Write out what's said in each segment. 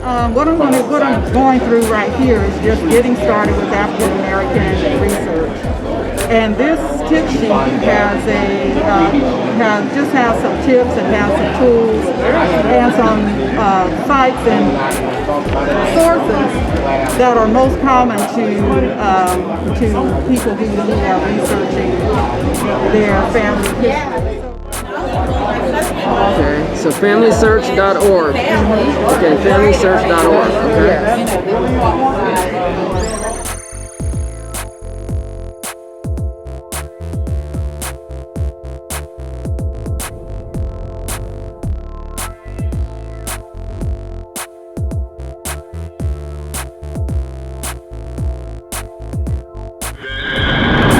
What I'm going through right here is just getting started with African American research. And this tip sheet has some tips and has some tools and some sites and sources that are most common to people who are researching their family history. Okay, so familysearch.org. Okay, familysearch.org. Okay.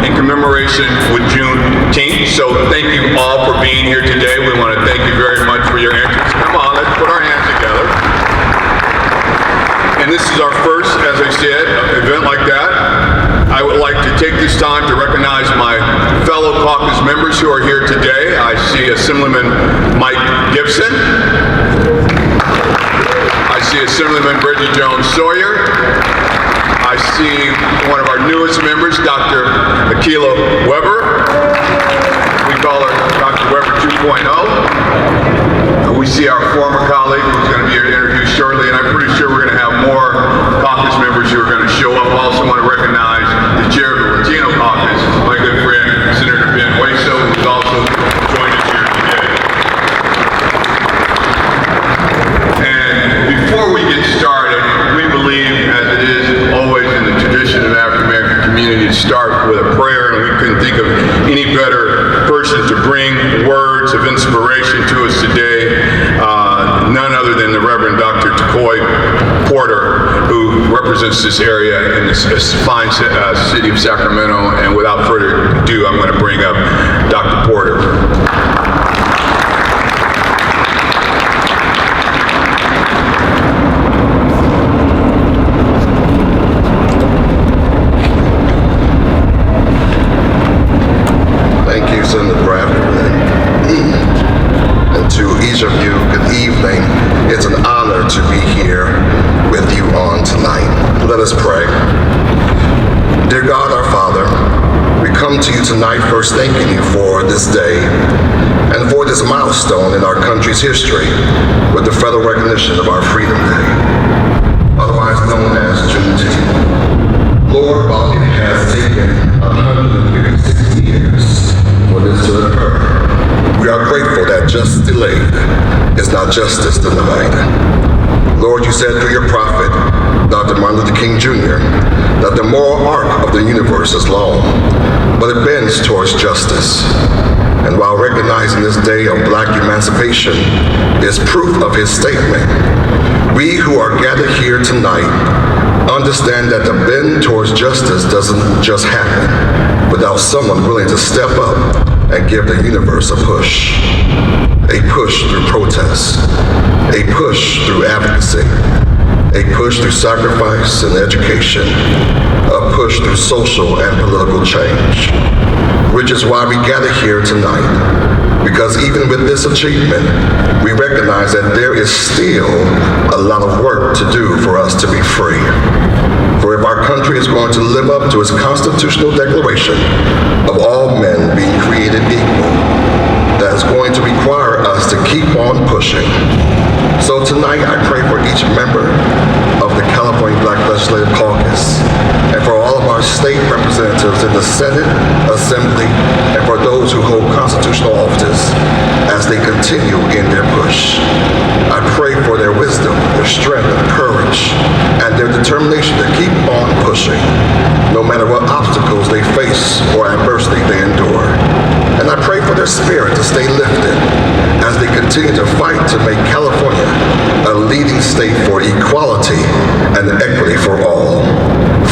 In commemoration with Juneteenth. So thank you all for being here today. We want to thank you very much for your interest. Come on, let's put our hands together. And this is our first, as I said, event like that. I would like to take this time to recognize my fellow caucus members who are here today. I see Assemblyman Mike Gibson. I see Assemblyman Bridget Jones Sawyer. I see one of our newest members, Dr. Akila Weber. We call her Dr. Weber 2.0. We see our former colleague who's going to be introduced shortly, and I'm pretty sure we're going to have more caucus members who are going to show up. I also want to recognize the chair of the Latino caucus, my good friend, Senator Ben Hueso, who's also joined us here today. And before we get started, we believe, as it is always in the tradition of the African American community, to start with a prayer, and we couldn't think of any better person to bring words of inspiration to us today, none other than the Reverend Dr. Takoi Porter, who represents this area in this fine city of Sacramento. And without further ado, I'm going to bring up Dr. Porter. Thank you, Senator Bradford. And to each of you, good evening. It's an honor to be here with you on tonight. Let us pray. Dear God, our Father, we come to you tonight first thanking you for this day and for this milestone in our country's history with the federal recognition of our Freedom Day, otherwise known as Juneteenth. Lord, while it has taken 156 years for this to occur, we are grateful that justice delayed is not justice denied. Lord, you said through your prophet, Dr. Martin Luther King Jr., that the moral arc of the universe is long, but it bends towards justice. And while recognizing this day of Black emancipation is proof of his statement, we who are gathered here tonight understand that the bend towards justice doesn't just happen without someone willing to step up and give the universe a push through protest, a push through advocacy, a push through sacrifice and education, a push through social and political change, which is why we gather here tonight. Because even with this achievement, we recognize that there is still a lot of work to do for us to be free. For if our country is going to live up to its constitutional declaration of all men being created equal, that is going to require us to keep on pushing. So tonight I pray for each member of the California Black Legislative Caucus, and for all of our state representatives in the Senate, Assembly, and for those who hold constitutional office as they continue in their push. I pray for their wisdom, their strength, and courage, and their determination to keep on pushing, no matter what obstacles they face or adversity they endure. And I pray for their spirit to stay lifted as they continue to fight to make California a leading state for equality and equity for all.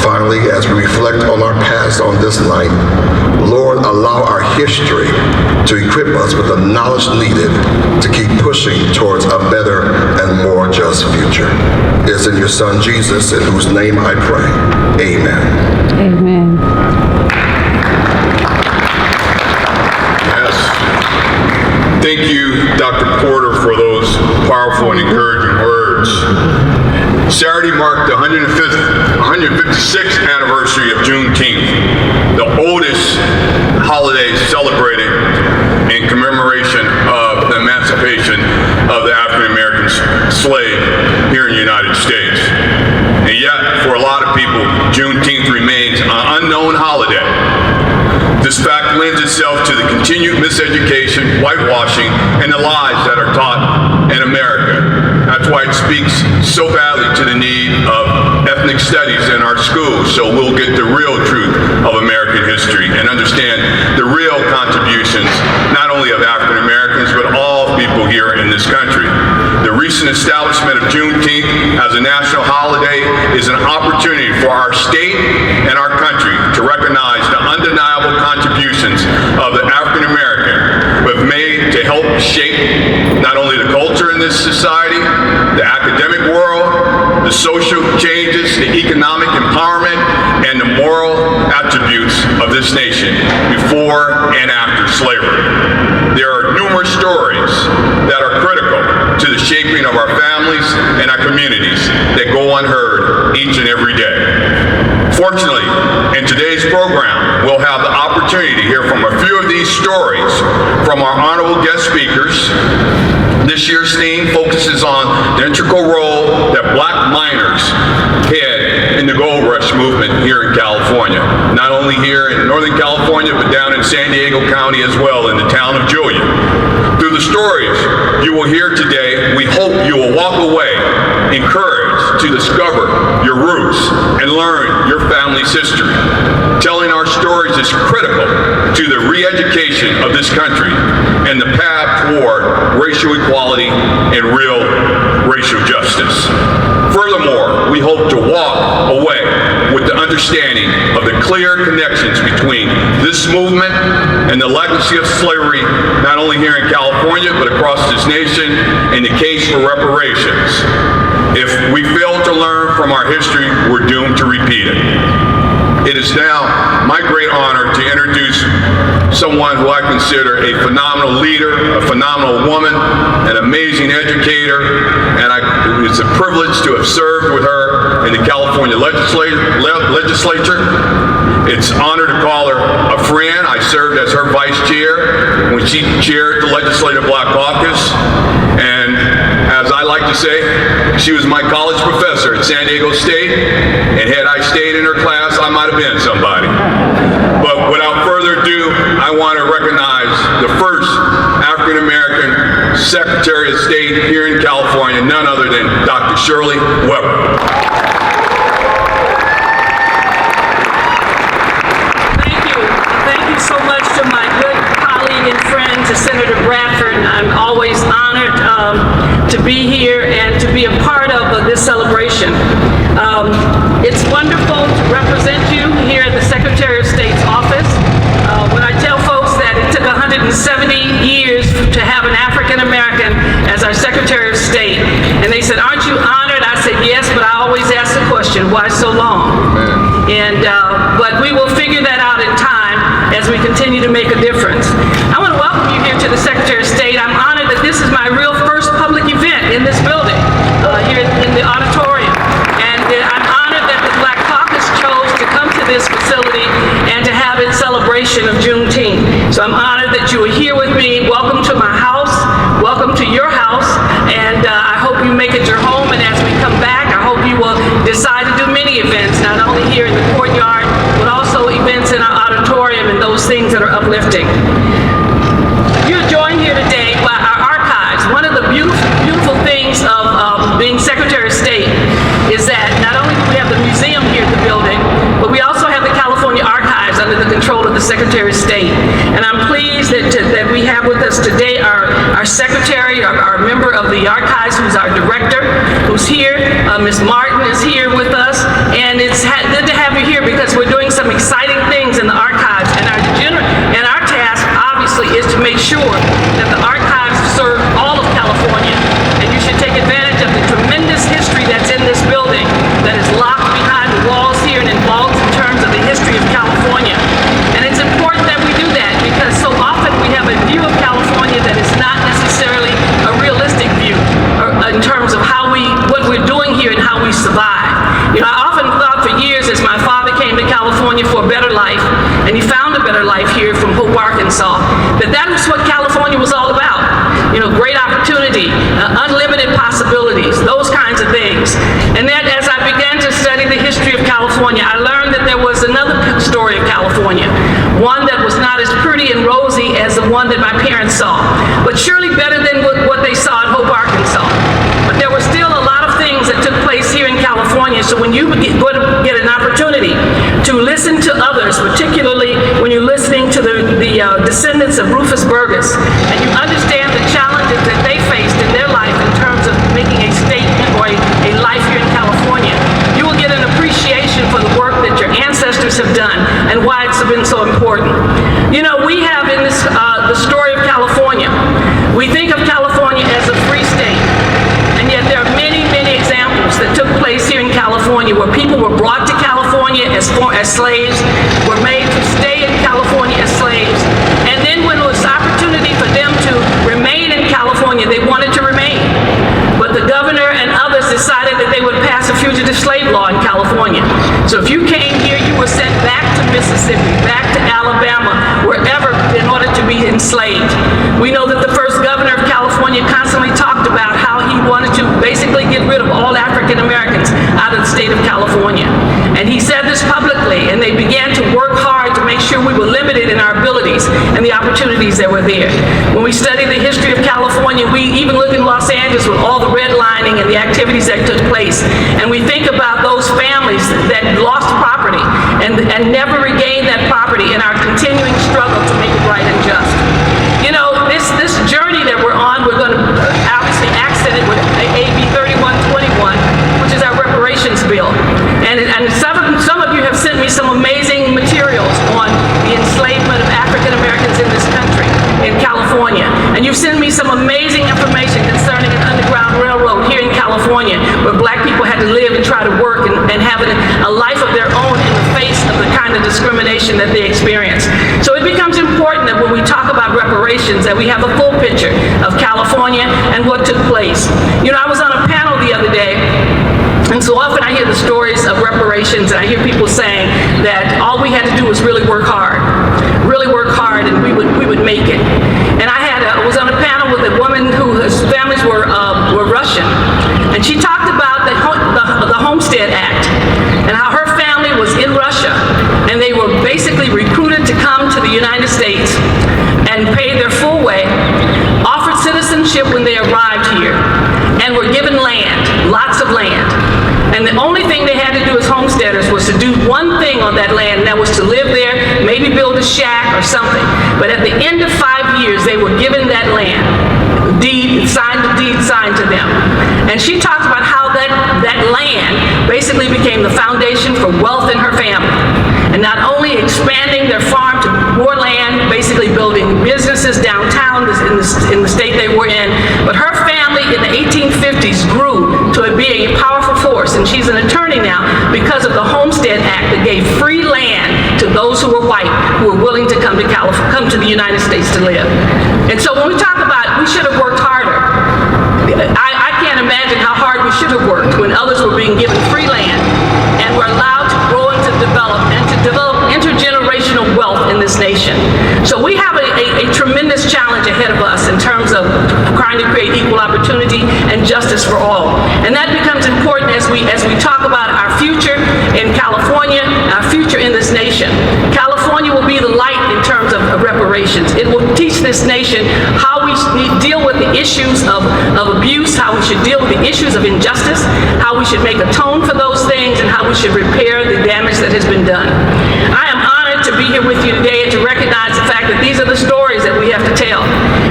Finally, as we reflect on our past on this night, Lord, allow our history to equip us with the knowledge needed to keep pushing towards a better and more just future. It's in your Son, Jesus, in whose name I pray. Amen. Amen. Yes. Thank you, Dr. Porter, for those powerful and encouraging words. 156th anniversary of Juneteenth, the oldest holiday celebrated in commemoration of the emancipation of the African American slave here in the United States. And yet, for a lot of people, Juneteenth remains an unknown holiday. This fact lends itself to the continued miseducation, whitewashing, and the lies that are taught in America. That's why it speaks so badly to the need of ethnic studies in our schools, so we'll get the real truth of American history and understand the real contributions, not only of African Americans, but all people here in this country. The recent establishment of Juneteenth as a national holiday is an opportunity for our state and our country to recognize the undeniable contributions of the African American who have made to help shape not only the culture in this society, the academic world, the social changes, the economic empowerment, and the moral attributes of this nation before and after slavery. There are numerous stories that are critical to the shaping of our families and our communities that go unheard each and every day. Fortunately, in today's program, we'll have the opportunity to hear from a few of these stories from our honorable guest speakers. This year's theme focuses on the integral role that black miners had in the gold rush movement here in California. Not only here in Northern California, but down in San Diego County as well, in the town of Julia. Through the stories you will hear today, we hope you will walk away encouraged to discover your roots and learn your family's history. Telling our stories is critical to the re-education of this country and the path toward racial equality and real racial justice. Furthermore, we hope to walk away with the understanding of the clear connections between this movement and the legacy of slavery, not only here in California, but across this nation, and the case for reparations. If we fail to learn from our history, we're doomed to repeat it. It is now my great honor to introduce someone who I consider a phenomenal leader, a phenomenal woman, an amazing educator, and it's a privilege to have served with her in the California legislature. It's an honor to call her a friend. I served as her vice chair when she chaired the Legislative Black Caucus, and as I like to say, she was my college professor at San Diego State, and had I stayed in her class, I might have been somebody. But without further ado, I want to recognize the first African-American Secretary of State here in California, none other than Dr. Shirley Weber. Thank you so much to my good colleague and friend, to Senator Bradford. I'm always honored to be here and to be a part of this celebration. It's wonderful to represent you here at the Secretary of State's office. When I tell folks that it took 170 years to have an African American as our Secretary of State, and they said, "Aren't you honored?" I said, "Yes, but I always ask the question, why so long?" And but we will figure that out in time as we continue to make a difference. I want to welcome you here to the Secretary of State. I'm honored that this is my real first public event in this building, here in the auditorium. And I'm honored that the Black Caucus chose to come to this facility and to have its celebration of Juneteenth. So I'm honored that you are here with me. Welcome to my house. Welcome to your house. And I hope you make it your home. And as we come back, I hope you will decide to do many events, not only here in the courtyard, but also events in our auditorium and those things that are uplifting. You're joined here today by our archives. One of the beautiful things of being Secretary of State is that not only do we have the museum here at the building, but we also have the California Archives under the control of the Secretary of State. And I'm pleased that we have with us today our secretary, our member of the archives, who's our director, who's here. Ms. Martin is here with us. And it's good to have you here because we're doing some exciting things in the archives. And our task, obviously, is to make sure that the archives serve all of California. And you should take advantage of the tremendous history that's in this building that is locked behind the walls here and involved in terms of the history of California. And it's important that we do that because so often we have a view of California that is not necessarily a realistic view in terms of what we're doing here and how we survive. You know, possibilities, those kinds of things. And then as I began to study the history of California, I learned that there was another story of California, one that was not as pretty and rosy as the one that my parents saw, but surely better than what they saw in Hope, Arkansas. But there were still a lot of things that took place here in California, so when you get an opportunity to listen to others, particularly when you're listening to the descendants of Rufus Burgess, and you understand the challenges that they faced in their life in terms of making a statement or a life here in California, you will get an appreciation for the work that your ancestors have done and why it's been so important. You know, we have in this the story of California, we think of California as a free state, and yet there are many, many examples that took place here in California where people were brought to California as slaves, were made to stay in California as slaves, and then when it was opportunity for them to remain in California, they wanted to remain. But the governor and others decided that they would pass a fugitive slave law in California. So if you came here, you were sent back to Mississippi, back to Alabama, wherever, in order to be enslaved. We know that the first governor of California constantly talked about how he wanted to basically get rid of all African Americans out of the state of California. And he said this publicly, and they began to work hard to make sure we were limited in our abilities and the opportunities that were there. When we study the history of California, we even look in Los Angeles with all the redlining and the activities that took place, and we think about those families that lost property and never regained that property in our continuing struggle to make it right and just. You know, this journey that we're on, we're going to obviously accent it with AB 3121, which is our reparations bill. And some of you have sent me some amazing materials on the enslavement of African Americans in this country, in California. And you've sent me some amazing information concerning an underground railroad here in California, where black people had to live and try to work and have a life of their own in the face of the kind of discrimination that they experienced. So it becomes important that when we talk about reparations, that we have a full picture of California and what took place. You know, I was on a panel the other day, and so often I hear the stories of reparations, and I hear people saying that all we had to do was really work hard, and we would make it. And I was on a panel with a woman whose families were Russian, and she talked about the Homestead Act and how her family was in Russia, and they were basically recruited to come to the United States and pay their full way, offered citizenship when they arrived here, and were given land, lots of land. And the only thing they had to do as homesteaders was to do one thing on that land, and that was to live there, maybe build a shack or something. But at the end of 5 years, they were given that land, the deed signed to them. And she talked about how that land basically became the foundation for wealth in her family. And not only expanding their farm to more land, basically building businesses downtown in the state they were in, but her family in the 1850s grew to be a powerful force. And she's an attorney now because of the Homestead Act that gave free land to those who were white, who were willing to come to the United States to live. And so when we talk about we should have worked harder, I can't imagine how hard we should have worked when others were being given free land and were allowed to grow and to develop intergenerational wealth in this nation. So we have a tremendous challenge ahead of us in terms of trying to create equal opportunity and justice for all. And that becomes important as we talk about our future in California, our future in this nation. California will be the light in terms of reparations. It will teach this nation how we deal with the issues of abuse, how we should deal with the issues of injustice, how we should make atone for those things, and how we should repair the damage that has been done. I am honored to be here with you today and to recognize the fact that these are the stories that we have to tell.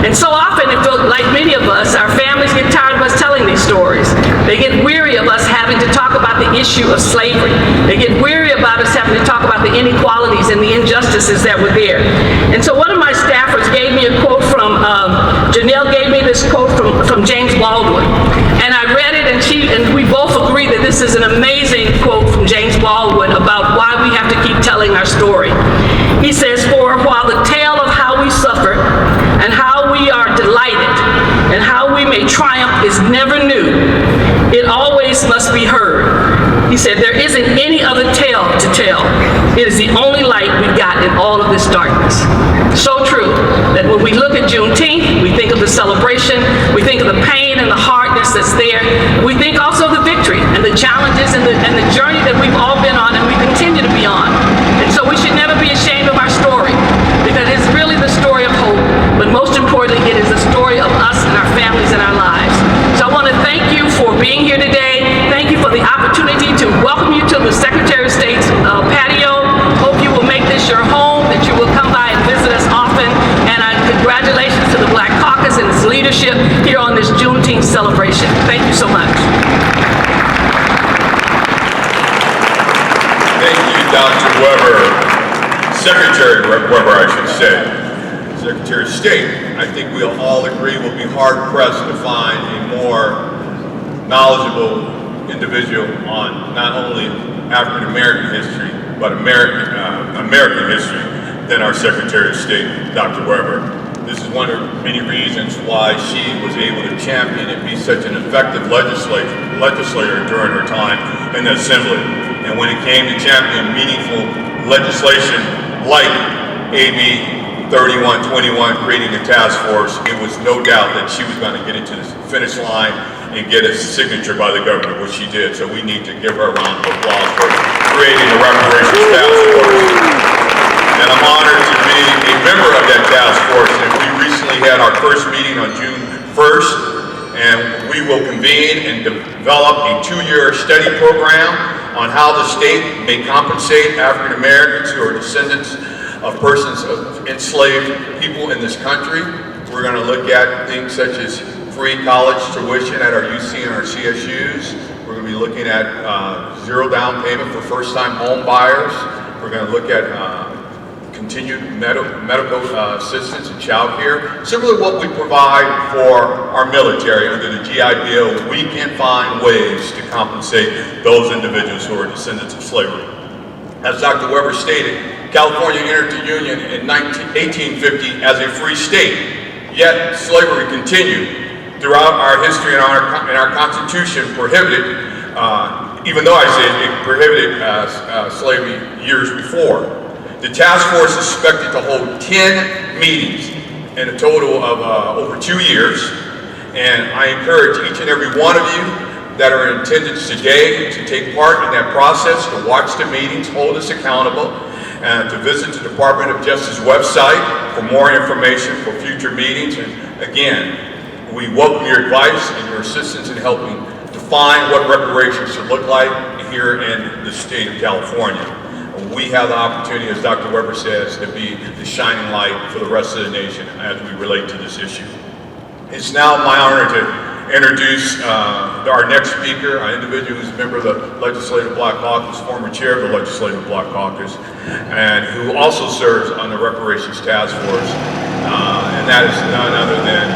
And so often, like many of us, our families get tired of us telling these stories. They get weary of us having to talk about the issue of slavery. They get weary about us having to talk about the inequalities and the injustices that were there. And so one of my staffers gave me a quote from, Janelle gave me this quote from James Baldwin. And I read it, and we both agree that this is an amazing quote from James Baldwin about why we have to keep telling our story. He says, "For while the tale of how we suffer and how we are delighted and how we may triumph is never new, it always must be heard." He said, "There isn't any other tale to tell. It is the only light we've got in all of this darkness." So true that when we look at Juneteenth, we think of the the celebration. We think of the pain and the hardness that's there. We think also of the victory and the challenges and the journey that we've all been on and we continue to be on. And so we should never be ashamed of our story, because it's really the story of hope, but most importantly, it is the story of us and our families and our lives. So I want to thank you for being here today. Thank you for the opportunity to welcome you to the Secretary of State's patio. Hope you will make this your home, that you will come by and visit us often, and congratulations to the Black Caucus and its leadership here on this Juneteenth celebration. Thank you so much. Thank you, Dr. Weber. Secretary Weber, I should say. Secretary of State, I think we'll all agree will be hard-pressed to find a more knowledgeable individual on not only African American history, but American history than our Secretary of State, Dr. Weber. This is one of many reasons why she was able to champion and be such an effective legislator during her time in the Assembly. And when it came to champion meaningful legislation like AB 3121, creating a task force, it was no doubt that she was going to get into the finish line and get a signature by the governor, which she did. So we need to give her a round of applause for creating a reparations task force. And I'm honored to be a member of that task force. And we recently had our first meeting on June 1st, and we will convene and develop a 2-year study program on how the state may compensate African Americans who are descendants of persons of enslaved people in this country. We're going to look at things such as free college tuition at our UC and our CSUs. We're going to be looking at zero down payment for first-time home buyers. We're going to look at continued medical assistance and child care. Similar to what we provide for our military under the GI Bill, we can find ways to compensate those individuals who are descendants of slavery. As Dr. Weber stated, California entered the Union in 1850 as a free state, yet slavery continued. Throughout our history and our Constitution prohibited, even though I say it prohibited slavery years before. The task force is expected to hold 10 meetings in a total of over 2 years, and I encourage each and every one of you that are in attendance today to take part in that process, to watch the meetings, hold us accountable, and to visit the Department of Justice website for more information for future meetings. And again, we welcome your advice and your assistance in helping define what reparations should look like here in the state of California. We have the opportunity, as Dr. Weber says, to be the shining light for the rest of the nation as we relate to this issue. It's now my honor to introduce our next speaker, an individual who's a member of the Legislative Black Caucus, former chair of the Legislative Black Caucus, and who also serves on the Reparations Task Force, and that is none other than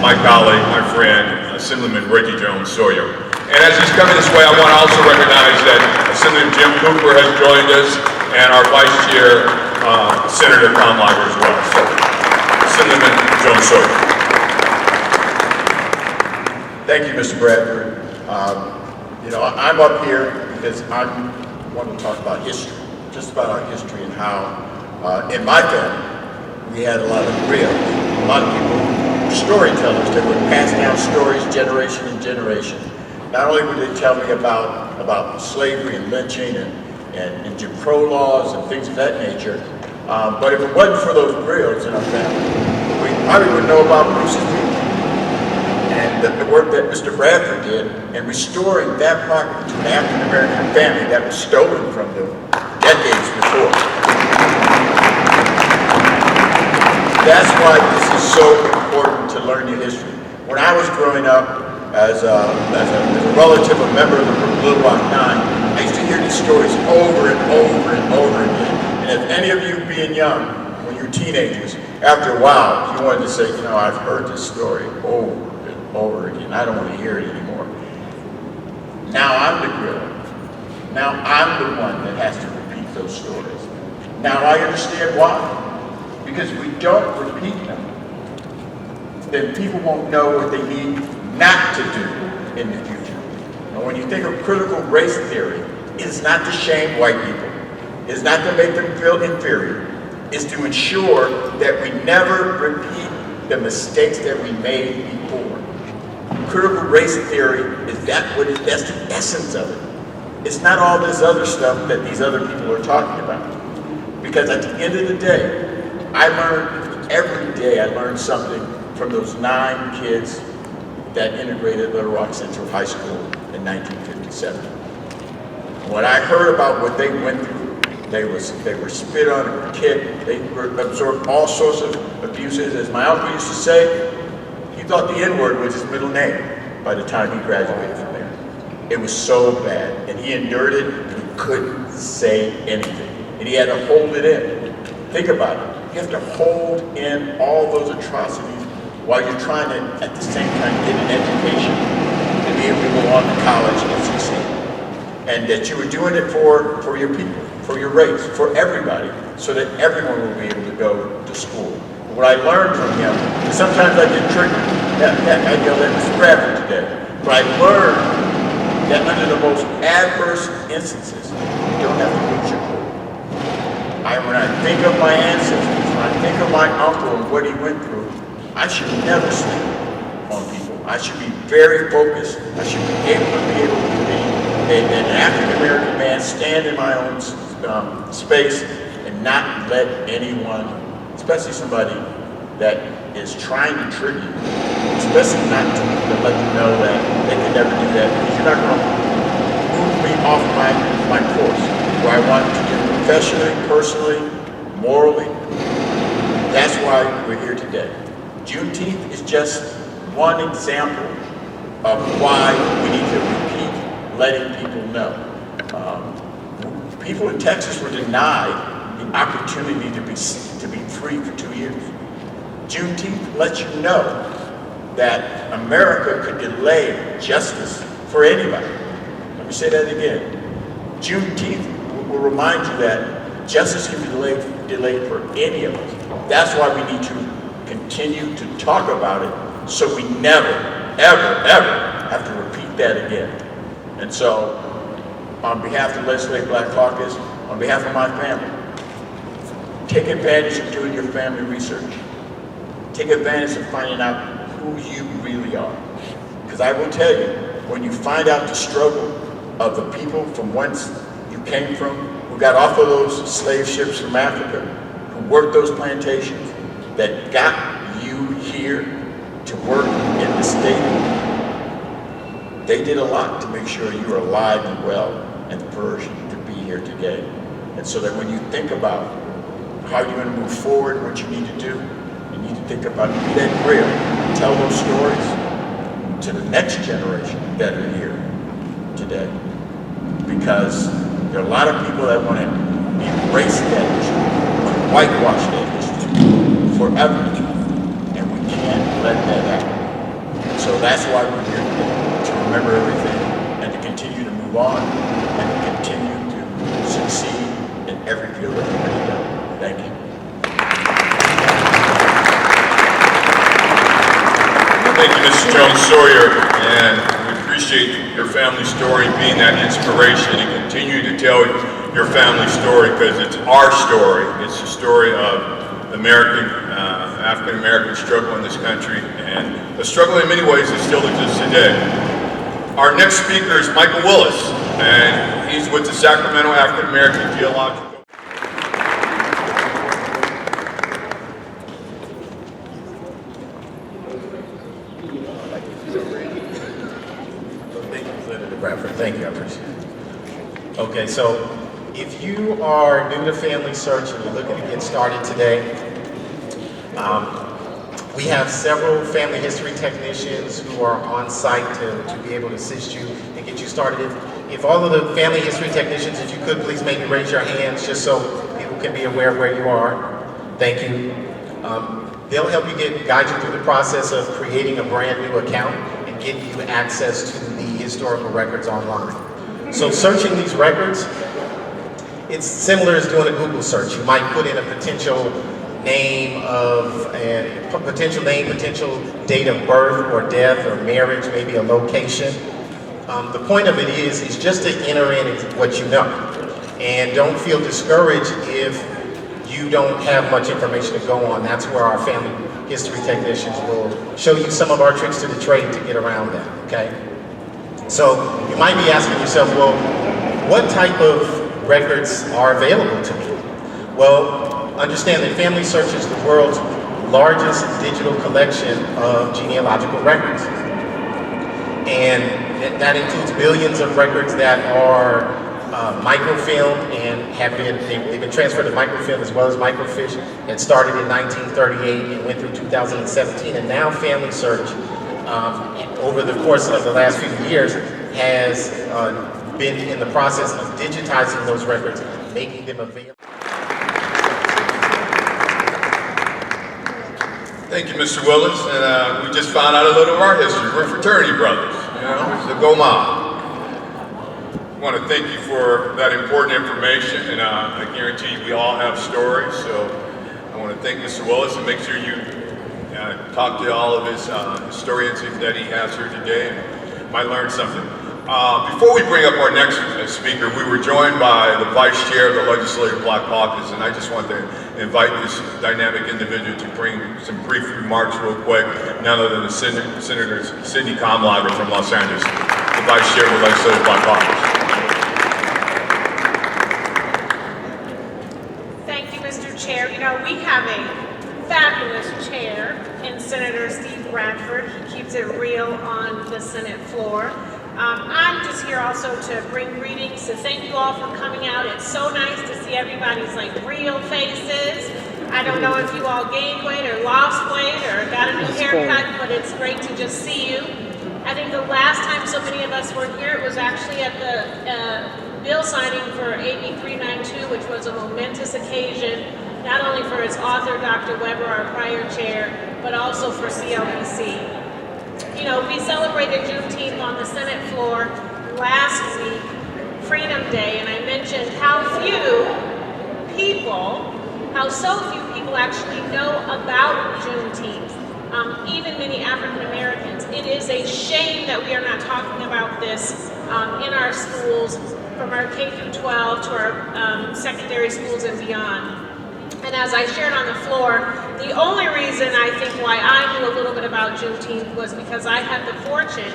my colleague, my friend, Assemblyman Reggie Jones Sawyer. And as he's coming this way, I want to also recognize that Assemblyman Jim Cooper has joined us, and our Vice Chair, Senator Conliver as well. So, Assemblyman Jones Sawyer. Thank you, Mr. Bradford. I'm up here because I want to talk about history, just about our history and how, in my family, we had a lot of griots, a lot of people, storytellers that would pass down stories generation and generation. Not only would they tell me about slavery and lynching and Jim Crow laws and things of that nature, but if it wasn't for those griots in our family, we probably wouldn't know about Bruce's people. And the work that Mr. Bradford did in restoring that property to an African American family that was stolen from them decades before. That's why this is so important to learn your history. When I was growing up as a relative, a member of the Little Rock Nine, I used to hear these stories over and over and over again. And if any of you being young, when you were teenagers, after a while, you wanted to say, I've heard this story over over again. I don't want to hear it anymore. Now I'm the griller. Now I'm the one that has to repeat those stories. Now I understand why. Because if we don't repeat them, then people won't know what they need not to do in the future. And when you think of critical race theory, it is not to shame white people. It is not to make them feel inferior. It's to ensure that we never repeat the mistakes that we made before. Critical race theory that's the essence of it. It's not all this other stuff that these other people are talking about. Because at the end of the day, every day I learned something from those 9 kids that integrated Little Rock Central High School in 1957. When I heard about what they went through, they were spit on and kicked, they absorbed all sorts of abuses. As my uncle used to say, he thought the N-word was his middle name by the time he graduated from there. It was so bad, and he endured it, and he couldn't say anything. And he had to hold it in. Think about it. You have to hold in all those atrocities while you're trying to, at the same time, get an education to be able to go on to college and succeed. And that you were doing it for your people, for your race, for everybody, so that everyone will be able to go to school. What I learned from him, and sometimes I get triggered, I yelled at Mr. Bradford today, but I learned that under the most adverse instances, you don't have to lose your cool. When I think of my ancestors, when I think of my uncle and what he went through, I should never sleep on people. I should be very focused. I should be able to be an African-American man, stand in my own space and not let anyone, especially somebody that is trying to trigger you, especially not to let you know that they can never do that, because you're not going to move me off my course, where I want to do professionally, personally, morally. That's why we're here today. Juneteenth is just one example of why we need to repeat letting people know. People in Texas were denied the opportunity to be free for 2 years. Juneteenth lets you know that America could delay justice for anybody. Let me say that again. Juneteenth will remind you that justice can be delayed for any of us. That's why we need to continue to talk about it, so we never, ever, ever have to repeat that again. And so, on behalf of the Legislative Black Caucus, on behalf of my family, take advantage of doing your family research. Take advantage of finding out who you really are. Because I will tell you, when you find out the struggle of the people from whence you came from, who got off of those slave ships from Africa, who worked those plantations, that got you here to work in the state, they did a lot to make sure you are alive and well and flourishing to be here today. And so that when you think about how you're going to move forward, what you need to do, you need to think about be that real, tell those stories to the next generation that are here today. Because there are a lot of people that want to erase that history, want to whitewash that history forever. And we can't let that happen. So that's why we're here today, to remember everything and to continue to move on and to continue to succeed in every field that we're going to go. Thank you. Thank you, Mr. Jones Sawyer, and we appreciate your family story being that inspiration, and continue to tell your family story, because it's our story. It's the story of African American struggle in this country, and the struggle in many ways that still exists today. Our next speaker is Michael Willis, and he's with the Sacramento African American Genealogy. Thank you, I appreciate it. Okay, so if you are new to Family Search and you're looking to get started today, we have several family history technicians who are on site to be able to assist you and get you started. If all of the family history technicians, if you could please maybe raise your hands just so people can be aware of where you are. Thank you. They'll help you guide you through the process of creating a brand new account and getting you access to the historical records online. So searching these records, it's similar as doing a Google search. You might put in a potential name potential date of birth or death or marriage, maybe a location. The point of it is just to enter in what you know. And don't feel discouraged if you don't have much information to go on. That's where our family history technicians will show you some of our tricks to the trade to get around that, okay? So you might be asking yourself, well, what type of records are available to me? Well, understand that Family Search is the world's largest digital collection of genealogical records. And that includes billions of records that are microfilm and they've been transferred to microfilm as well as microfiche. It started in 1938 and went through 2017, and now Family Search, over the course of the last few years, has been in the process of digitizing those records, making them available. Thank you, Mr. Willis. And we just found out a little of our history. We're fraternity brothers, you know, so go mom. I want to thank you for that important information, and I guarantee you we all have stories. So I want to thank Mr. Willis and make sure you talk to all of his historians that he has here today and might learn something. Before we bring up our next speaker, we were joined by the Vice Chair of the Legislative Black Caucus, and I just want to invite this dynamic individual to bring some brief remarks real quick, none other than Senator Sidney Kamlager from Los Angeles, the Vice Chair of the Legislative Black Caucus. Thank you, Mr. Chair. You know, we have a fabulous chair in Senator Steve Bradford. He keeps it real on the Senate floor. I'm just here also to bring greetings, to thank you all for coming out. It's so nice to see everybody's like real faces. I don't know if you all gained weight or lost weight or got a new haircut, but it's great to just see you. I think the last time so many of us were here, it was actually at the bill signing for AB 392, which was a momentous occasion, not only for its author, Dr. Weber, our prior chair, but also for CLBC. You know, we celebrated Juneteenth on the Senate floor last week, Freedom Day, and I mentioned how so few people actually know about Juneteenth, even many African Americans. It is a shame that we are not talking about this in our schools, from our K through 12 to our secondary schools and beyond. And as I shared on the floor, the only reason I think why I knew a little bit about Juneteenth was because I had the fortune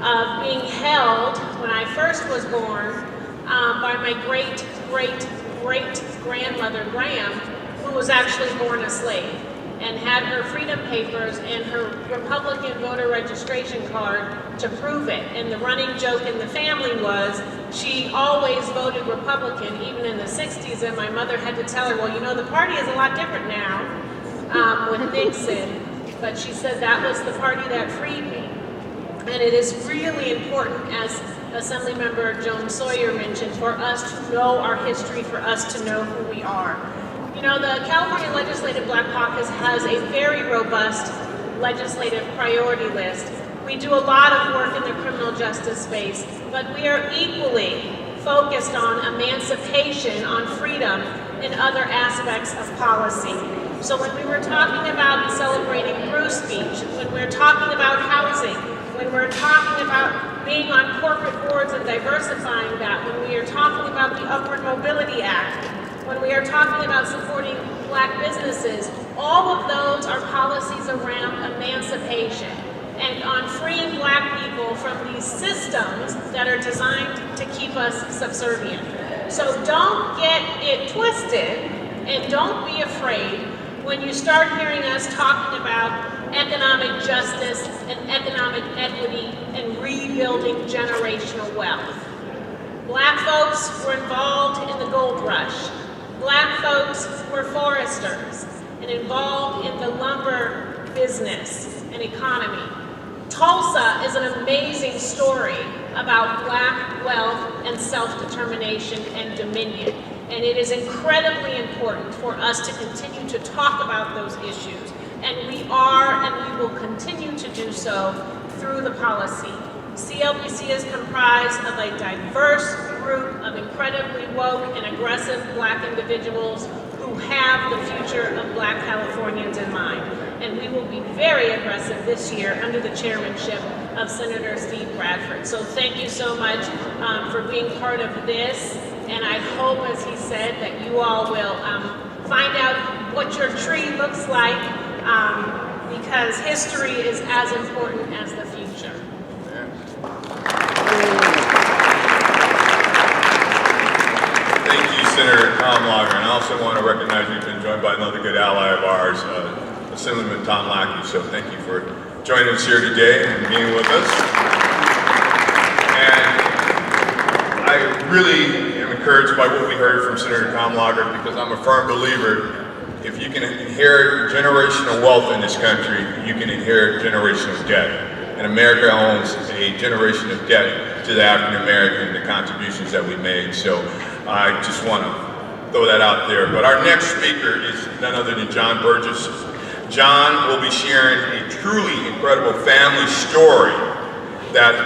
of being held when I first was born by my great-great-great-grandmother, Graham, who was actually born a slave and had her freedom papers and her Republican voter registration card to prove it. And the running joke in the family was she always voted Republican, even in the 60s, and my mother had to tell her, well, you know, the party is a lot different now with Nixon, but she said that was the party that freed me. And it is really important, as Assemblymember Joan Sawyer mentioned, for us to know our history, for us to know who we are. You know, the California Legislative Black Caucus has a very robust legislative priority list. We do a lot of work in the criminal justice space, but we are equally focused on emancipation, on freedom, and other aspects of policy. So when we were talking about celebrating Bruce Beach, when we're talking about housing, when we're talking about being on corporate boards and diversifying that, when we are talking about the Upward Mobility Act, when we are talking about supporting Black businesses, all of those are policies around emancipation and on freeing Black people from these systems that are designed to keep us subservient. So don't get it twisted and don't be afraid when you start hearing us talking about economic justice and economic equity and rebuilding generational wealth. Black folks were involved in the gold rush. Black folks were foresters and involved in the lumber business and economy. Tulsa is an amazing story about Black wealth and self-determination and dominion. And it is incredibly important for us to continue to talk about those issues. And we are, and we will continue to do so through the policy. CLBC is comprised of a diverse group of incredibly woke and aggressive Black individuals who have the future of Black Californians in mind. And we will be very aggressive this year under the chairmanship of Senator Steve Bradford. So thank you so much for being part of this. And I hope, as he said, that you all will find out what your tree looks like because history is as important as the future. Thank you, Senator Tom Lager, and I also want to recognize we've been joined by another good ally of ours, Assemblyman Tom Lackey. So thank you for joining us here today and being with us. And I really am encouraged by what we heard from Senator Tom Lager, because I'm a firm believer if you can inherit generational wealth in this country, you can inherit generational debt. And America owns a generation of debt to the African American and the contributions that we made. So I just want to throw that out there. But our next speaker is none other than John Burgess. John will be sharing a truly incredible family story that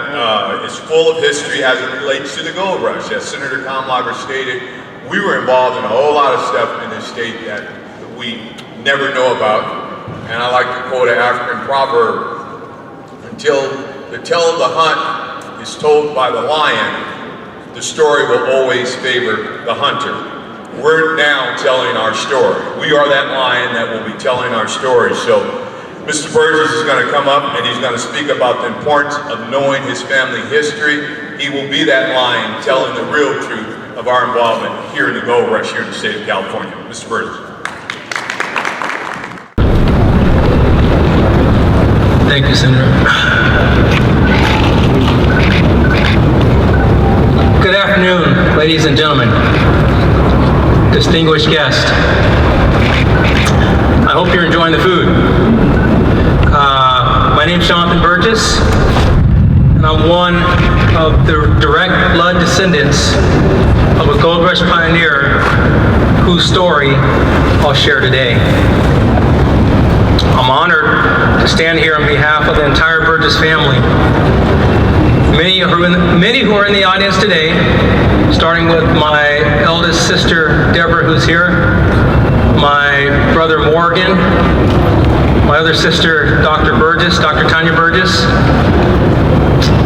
is full of history as it relates to the gold rush. As Senator Tom Lager stated, we were involved in a whole lot of stuff in this state that we never know about. And I like to quote an African proverb, until the tale of the hunt is told by the lion, the story will always favor the hunter. We're now telling our story. We are that lion that will be telling our story. So Mr. Burgess is going to come up and he's going to speak about the importance of knowing his family history. He will be that lion telling the real truth of our involvement here in the gold rush here in the state of California. Mr. Burgess. Thank you, Senator. Good afternoon, ladies and gentlemen, distinguished guests. I hope you're enjoying the food. My name's Jonathan Burgess, and I'm one of the direct blood descendants of a gold rush pioneer whose story I'll share today. I'm honored to stand here on behalf of the entire Burgess family. Many who are in the audience today, starting with my eldest sister, Deborah, who's here, my brother, Morgan, my other sister, Dr. Burgess, Dr. Tanya Burgess,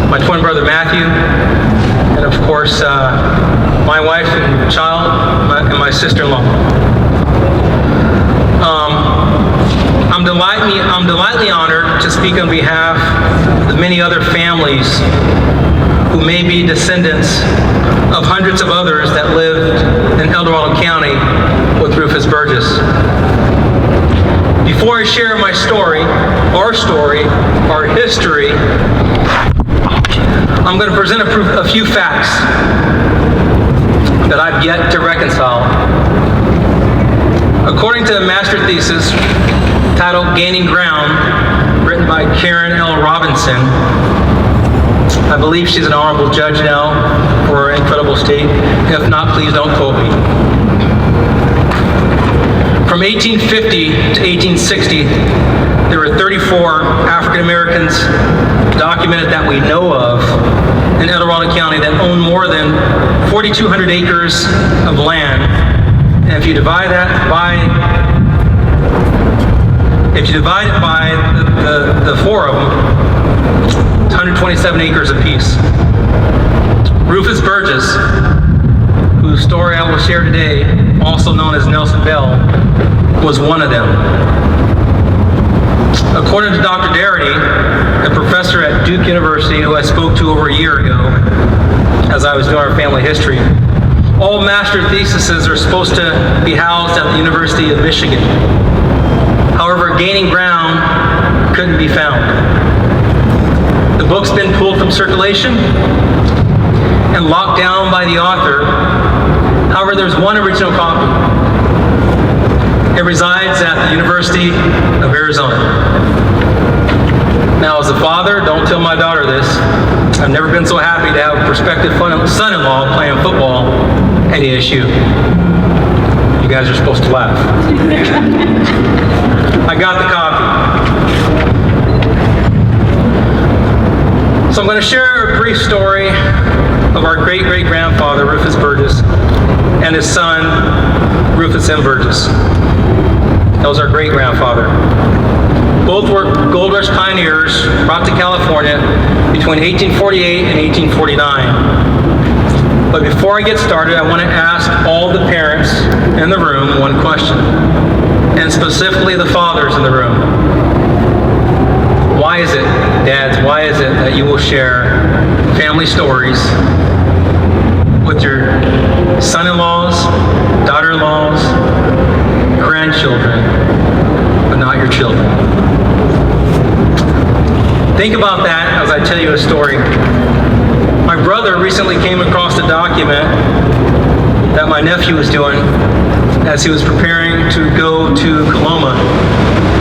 my twin brother, Matthew, and of course, my wife and child, and my sister-in-law. I'm delightfully honored to speak on behalf of many other families who may be descendants of hundreds of others that lived in El Dorado County with Rufus Burgess. Before I share my story, our history, I'm going to present a few facts that I've yet to reconcile. According to the master thesis titled Gaining Ground, written by Karen L. Robinson, I believe she's an honorable judge now for our incredible state. If not, please don't quote me. From 1850 to 1860, there were 34 African Americans documented that we know of in El Dorado County that owned more than 4,200 acres of land. And if you divide it by the four of them, it's 127 acres apiece. Rufus Burgess, whose story I will share today, also known as Nelson Bell, was one of them. According to Dr. Darity, a professor at Duke University who I spoke to over a year ago as I was doing our family history, all master theses are supposed to be housed at the University of Michigan. However, Gaining Ground couldn't be found. The book's been pulled from circulation and locked down by the author. However, there's one original copy. It resides at the University of Arizona. Now, as a father, don't tell my daughter this, I've never been so happy to have a prospective son-in-law playing football at ASU. You guys are supposed to laugh. I got the copy. So I'm going to share a brief story of our great-great-grandfather, Rufus Burgess, and his son, Rufus M. Burgess. That was our great-grandfather. Both were gold rush pioneers brought to California between 1848 and 1849. But before I get started, I want to ask all the parents in the room one question, and specifically the fathers in the room. is it, dads, why is it that you will share family stories with your son-in-laws, daughter-in-laws, grandchildren, but not your children? Think about that as I tell you a story. My brother recently came across a document that my nephew was doing as he was preparing to go to Coloma,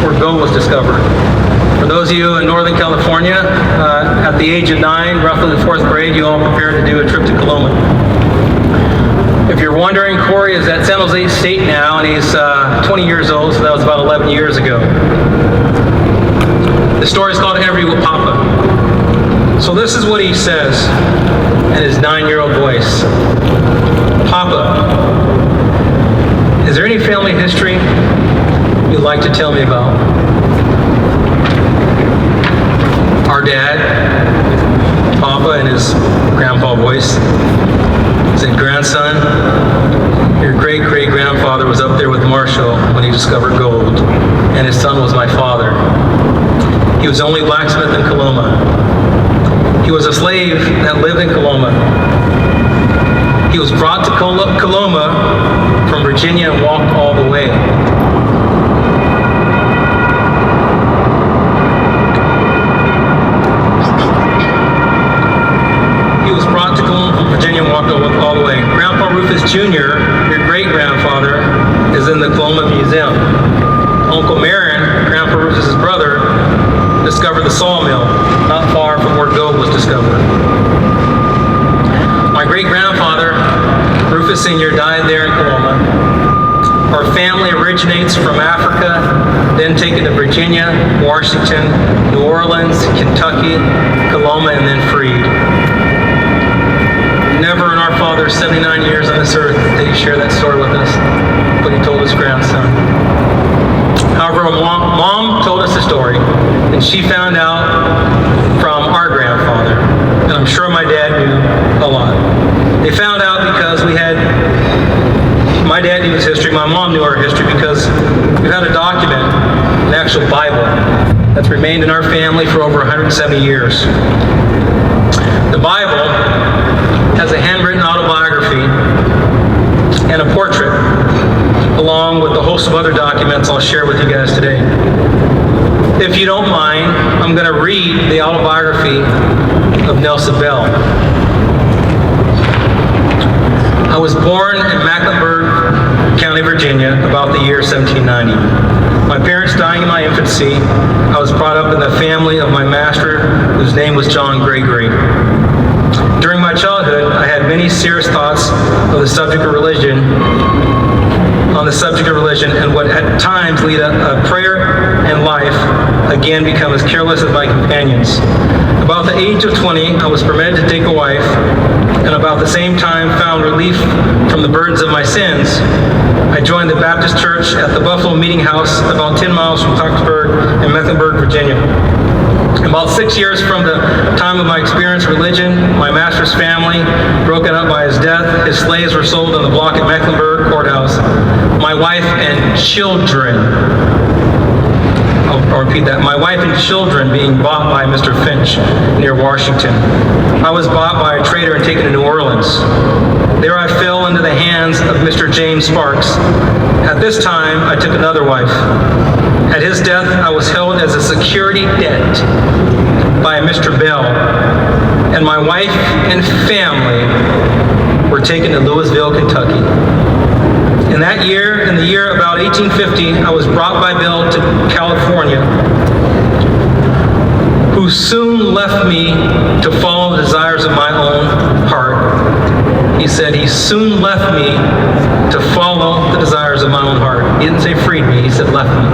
where gold was discovered. For those of you in Northern California, at the age of 9, roughly the 4th grade, you all prepared to do a trip to Coloma. If you're wondering, Corey is at San Jose State now, and he's 20 years old, so that was about 11 years ago. The story is called Interview with Papa. So this is what he says in his 9-year-old voice. Papa, is there any family history you'd like to tell me about? Our dad, Papa, in his grandpa voice, said, grandson, your great-great-grandfather was up there with Marshall when he discovered gold, and his son was my father. He was the only blacksmith in Coloma. He was a slave that lived in Coloma. He was brought to Coloma from Virginia and walked all the way. He was brought to Coloma from Virginia and walked all the way. Grandpa Rufus Jr., your great-grandfather, is in the Coloma Museum. Uncle Marion, Grandpa Rufus's brother, discovered the sawmill not far from where gold was discovered. My great-grandfather, Rufus Sr., died there in Coloma. Our family originates from Africa, then taken to Virginia, Washington, New Orleans, Kentucky, Coloma, and then freed. Never in our father's 79 years on this earth did he share that story with us, but he told his grandson. However, Mom told us the story, and she found out from our grandfather, and I'm sure my dad knew a lot. They found out because my dad knew his history, my mom knew our history, because we had a document, an actual Bible, that's remained in our family for over 170 years. The Bible has a handwritten autobiography and a portrait, along with a host of other documents I'll share with you guys today. If you don't mind, I'm going to read the autobiography of Nelson Bell. I was born in Mecklenburg County, Virginia, about the year 1790. My parents dying in my infancy, I was brought up in the family of my master, whose name was John Gregory. During my childhood, I had many serious thoughts on the subject of religion, and would at times lead a prayer and life, again become as careless as my companions. About the age of 20, I was permitted to take a wife, and about the same time found relief from the burdens of my sins. I joined the Baptist Church at the Buffalo Meeting House, about 10 miles from Tuxford in Mecklenburg, Virginia. About 6 years from the time of my experience in religion, my master's family broken up by his death. His slaves were sold on the block at Mecklenburg Courthouse. My wife and children, I'll repeat that, my wife and children being bought by Mr. Finch near Washington. I was bought by a trader and taken to New Orleans. There I fell into the hands of Mr. James Sparks. At this time, I took another wife. At his death, I was held as a security debt by Mr. Bell, and my wife and family were taken to Louisville, Kentucky. In the year about 1850, I was brought by Bell to California, who soon left me to follow the desires of my own heart. He said he soon left me to follow the desires of my own heart. He didn't say freed me, he said left me.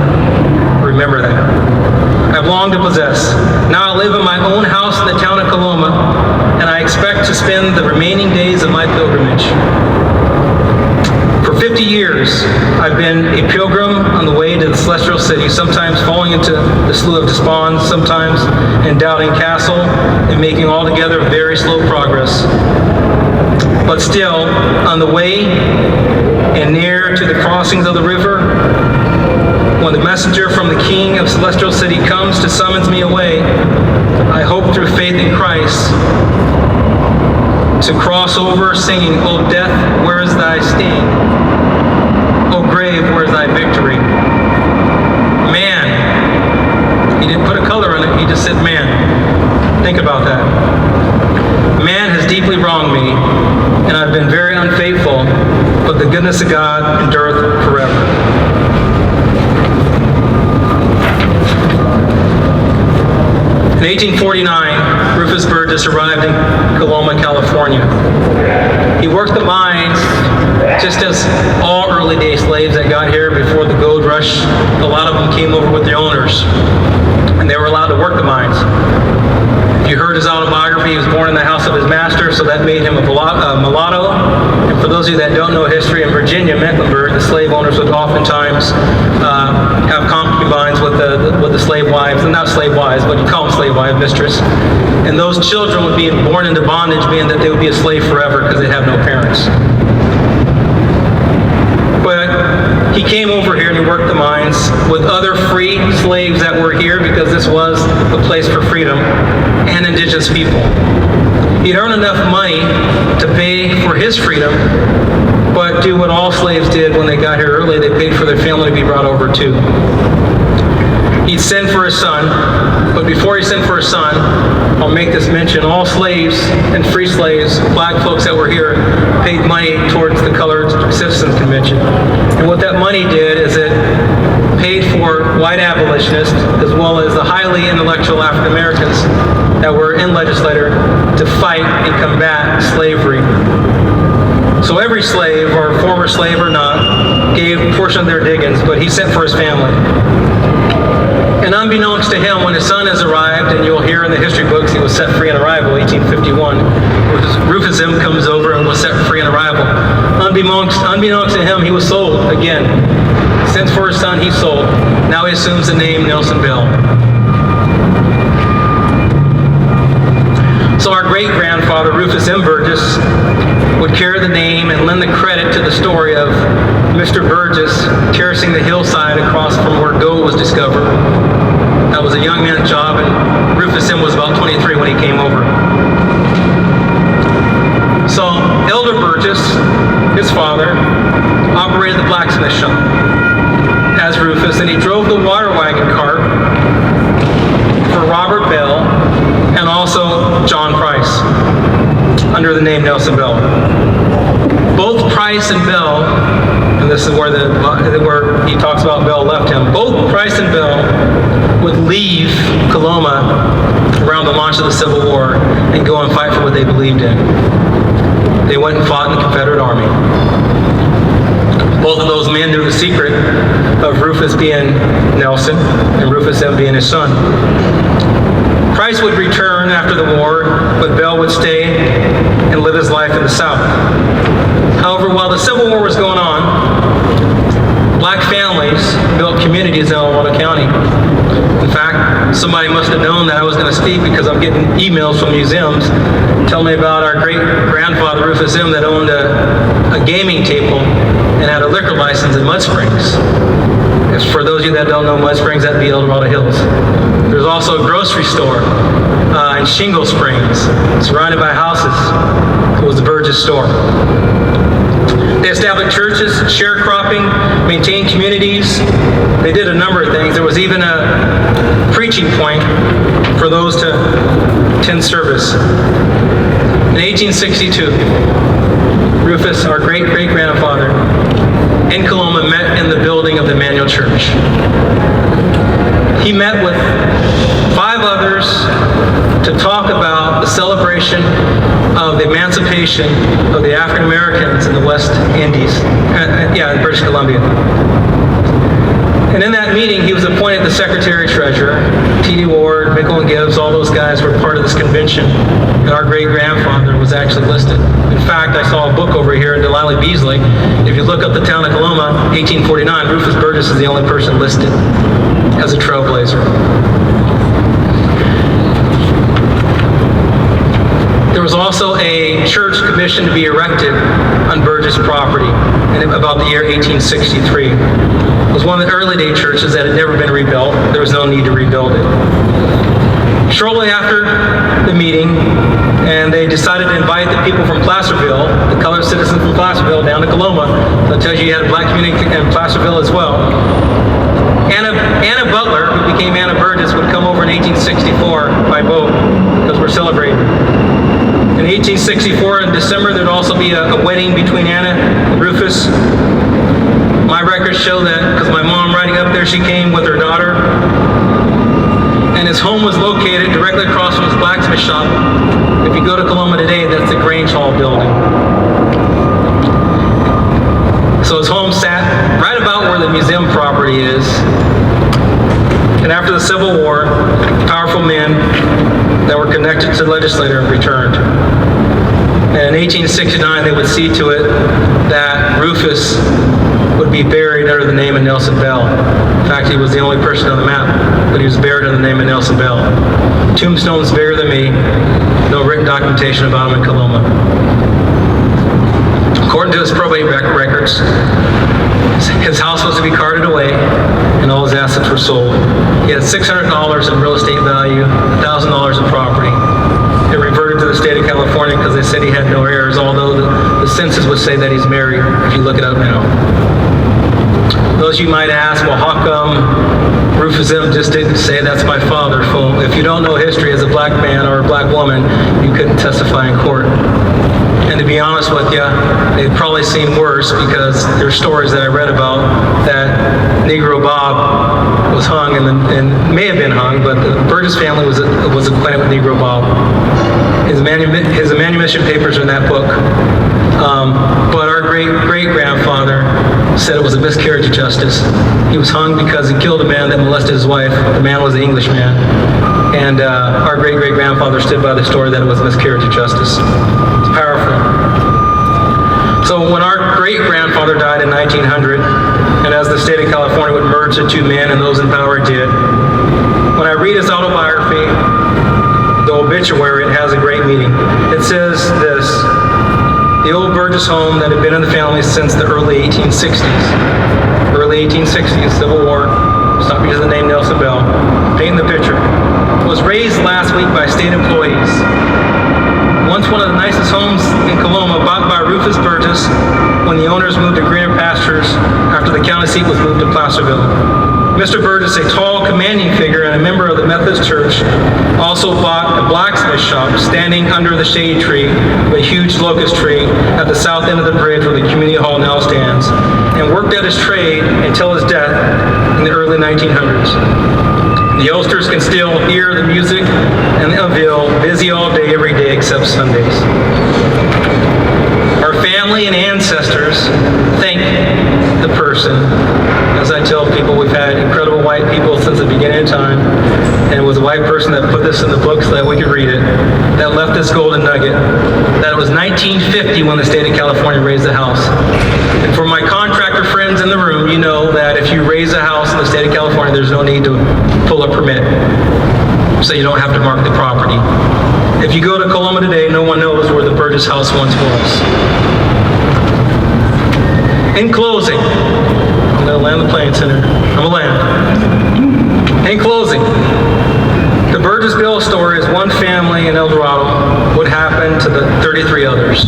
Remember that. I've longed to possess. Now I live in my own house in the town of Coloma, and I expect to spend the remaining days of my pilgrimage. For 50 years, I've been a pilgrim on the way to the celestial city, sometimes falling into the slough of despond, sometimes in Doubting Castle, and making altogether very slow progress. But still, on the way and near to the crossings of the river, When the messenger from the King of Celestial City comes to summons me away, I hope through faith in Christ to cross over singing, O death, where is thy sting? O grave, where is thy victory? Man, he didn't put a color on it, he just said man. Think about that. Man has deeply wronged me, and I've been very unfaithful, but the goodness of God endureth forever. In 1849, Rufus Burgess arrived in Coloma, California. He worked the mines just as all early day slaves that got here before the gold rush. A lot of them came over with their owners, and they were allowed to work the mines. If you heard his autobiography, he was born in the house of his master, so that made him a mulatto. And for those of you that don't know history, in Virginia, Mecklenburg, the slave owners would oftentimes have concubines with the slave wives, and not slave wives, but you call them slave wives, mistress. And those children would be born into bondage, being that they would be a slave forever because they'd have no parents. But he came over here and he worked the mines with other free slaves that were here, because this was a place for freedom, and indigenous people. He'd earned enough money to pay for his freedom, but do what all slaves did when they got here early, they paid for their family to be brought over too. He'd send for his son, but before he sent for his son, I'll make this mention, all slaves and free slaves, black folks that were here, paid money towards the Colored Citizens Convention. And what that money did is it paid for white abolitionists, as well as the highly intellectual African Americans that were in legislature to fight and combat slavery. So every slave, or former slave or not, gave a portion of their diggings, but he sent for his family. And unbeknownst to him, when his son has arrived, and you'll hear in the history books he was set free on arrival, 1851, Rufus M. comes over and was set free on arrival. Unbeknownst to him, he was sold again. Sent for his son, he sold. Now he assumes the name Nelson Bell. So our great-grandfather, Rufus M. Burgess, would carry the name and lend the credit to the story of Mr. Burgess terracing the hillside across from where gold was discovered. That was a young man's job, and Rufus M. was about 23 when he came over. So Elder Burgess, his father, operated the blacksmith shop as Rufus, and he drove the water wagon cart for Robert Bell and also John Price under the name Nelson Bell. Both Price and Bell, and this is where he talks about Bell left him, both Price and Bell would leave Coloma around the launch of the Civil War and go and fight for what they believed in. They went and fought in the Confederate Army. Both of those men knew the secret of Rufus being Nelson and Rufus M. being his son. Price would return after the war, but Bell would stay and live his life in the South. However, while the Civil War was going on, black families built communities in El Dorado County. In fact, somebody must have known that I was going to speak, because I'm getting emails from museums telling me about our great-grandfather Rufus M. that owned a gaming table and had a liquor license in Mud Springs. For those of you that don't know Mud Springs, that'd be El Dorado Hills. There's also a grocery store in Shingle Springs, surrounded by houses. It was the Burgess store. They established churches, sharecropping, maintained communities. They did a number of things. There was even a preaching point for those to attend service. In 1862, Rufus, our great-great-grandfather, in Coloma, met in the building of the Emmanuel Church. He met with 5 others to talk about the celebration of the emancipation of the African Americans in the West Indies, in British Columbia. And in that meeting, he was appointed the Secretary-Treasurer. T.D. Ward, Mickle and Gibbs, all those guys were part of this convention, and our great-grandfather was actually listed. In fact, I saw a book over here in Delilah Beasley. If you look up the town of Coloma, 1849, Rufus Burgess is the only person listed as a trailblazer. There was also a church commissioned to be erected on Burgess property in about the year 1863. was one of the early day churches that had never been rebuilt. There was no need to rebuild it. Shortly after the meeting, and they decided to invite the people from Placerville, the colored citizens from Placerville, down to Coloma. So it tells you had a black community in Placerville as well. Anna Butler, who became Anna Burgess, would come over in 1864 by boat, because we're celebrating. In 1864, in December, there'd also be a wedding between Anna and Rufus. My records show that, because my mom riding up there, she came with her daughter. And his home was located directly across from his blacksmith shop. If you go to Coloma today, that's the Grange Hall building. So his home sat right about where the museum property is. And after the Civil War, powerful men that were connected to the legislature returned. And in 1869, they would see to it that Rufus would be buried under the name of Nelson Bell. In fact, he was the only person on the map, but he was buried under the name of Nelson Bell. Tombstone's bigger than me. No written documentation about him in Coloma. According to his probate records, his house was to be carted away and all his assets were sold. He had $600 in real estate value, $1,000 in property. It reverted to the state of California because they said he had no heirs, although the census would say that he's married, if you look it up now. Those you might ask, well, how come Rufus M. just didn't say that's my father? Well, if you don't know history as a black man or a black woman, you couldn't testify in court. And to be honest with you, they've probably seen worse because there's stories that I read about that Negro Bob was hung and may have been hung, but the Burgess family was acquainted with Negro Bob. His manumission papers are in that book. But our great-great-grandfather said it was a miscarriage of justice. He was hung because he killed a man that molested his wife. The man was an Englishman. And our great-great-grandfather stood by the story that it was a miscarriage of justice. It's powerful. So when our great-grandfather died in 1900, and as the state of California would merge the two men and those in power did, when I read his autobiography, the obituary, it has a great meaning. It says this: the old Burgess home that had been in the family since the early 1860s. Early 1860s, Civil War, stop because of the name Nelson Bell, painting the picture, was raised last week by state employees. Once one of the nicest homes in Coloma, bought by Rufus Burgess when the owners moved to greener pastures after the county seat was moved to Placerville. Mr. Burgess, a tall, commanding figure and a member of the Methodist Church, also bought a blacksmith shop standing under the shade tree of a huge locust tree at the south end of the bridge where the community hall now stands, and worked at his trade until his death in the early 1900s. The Ulsters can still hear the music and the Ville busy all day, every day except Sundays. Our family and ancestors thank the person. As I tell people, we've had incredible white people since the beginning of time, and it was a white person that put this in the book so that we could read it, that left this golden nugget, that it was 1950 when the state of California raised the house. And for my contractor friends in the room, you know that if you raise a house in the state of California, there's no need to pull a permit, so you don't have to mark the property. If you go to Coloma today, no one knows where the Burgess house once was. In closing, I'm going to land the plane, Senator. I'm going to land. In closing, the Burgess Bill story is one family in El Dorado. What happened to the 33 others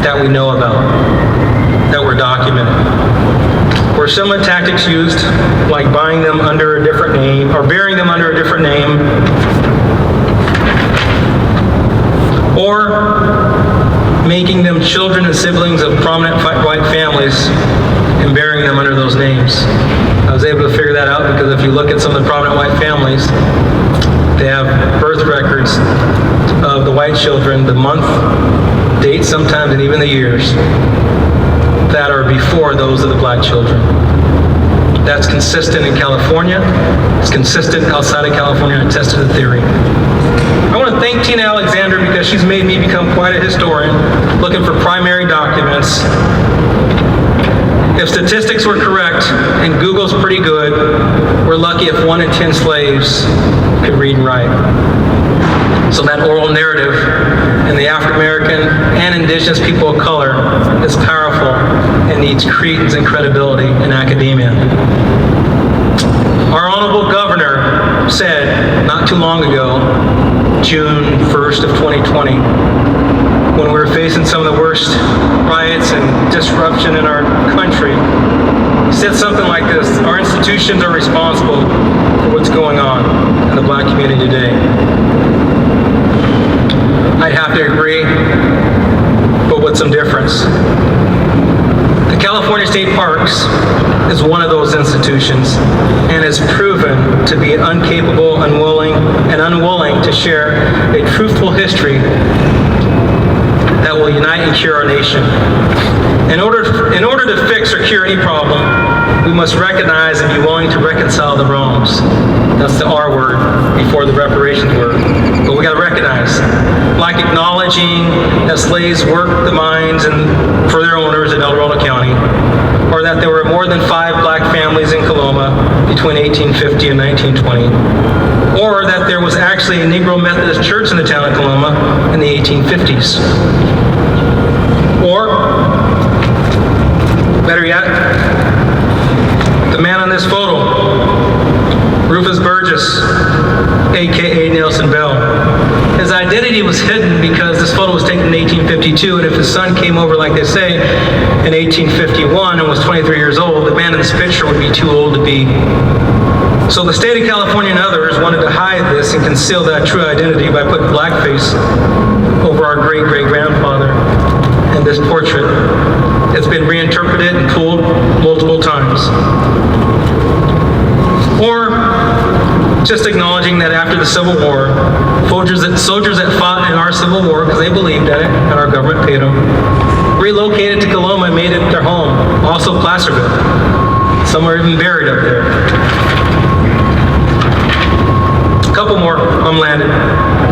that we know about, that were documented? Were similar tactics used, like buying them under a different name, or burying them under a different name, or making them children and siblings of prominent white families and burying them under those names? I was able to figure that out because if you look at some of the prominent white families, they have birth records of the white children, the month, date sometimes, and even the years that are before those of the black children. That's consistent in California. It's consistent outside of California. I tested the theory. I want to thank Tina Alexander because she's made me become quite a historian, looking for primary documents. If statistics were correct, and Google's pretty good, we're lucky if 1 in 10 slaves could read and write. So that oral narrative in the African American and indigenous people of color is powerful powerful and needs credence and credibility in academia. Our honorable governor said not too long ago, June 1st of 2020, when we were facing some of the worst riots and disruption in our country, he said something like this: our institutions are responsible for what's going on in the black community today. I'd have to agree, but with some difference. The California State Parks is one of those institutions and has proven to be incapable, unwilling to share a truthful history that will unite and cure our nation. In order to fix or cure any problem, we must recognize and be willing to reconcile the wrongs. That's the R word before the reparations word. But we got to recognize, like acknowledging that slaves worked the mines and for their owners in El Dorado County, or that there were more than 5 black families in Coloma between 1850 and 1920, or that there was actually a Negro Methodist church in the town of Coloma in the 1850s. Or, better yet, the man on this photo, Rufus Burgess, aka Nelson Bell. His identity was hidden because this photo was taken in 1852, and if his son came over, like they say, in 1851 and was 23 years old, the man in this picture would be too old to be. So the state of California and others wanted to hide this and conceal that true identity by putting blackface over our great-great-grandfather in this portrait. It's been reinterpreted and pulled multiple times. Or just acknowledging that after the Civil War, soldiers that fought in our Civil War, because they believed in it and our government paid them, relocated to Coloma and made it their home. Also Placerville. Some are even buried up there. A couple more, I'm landed.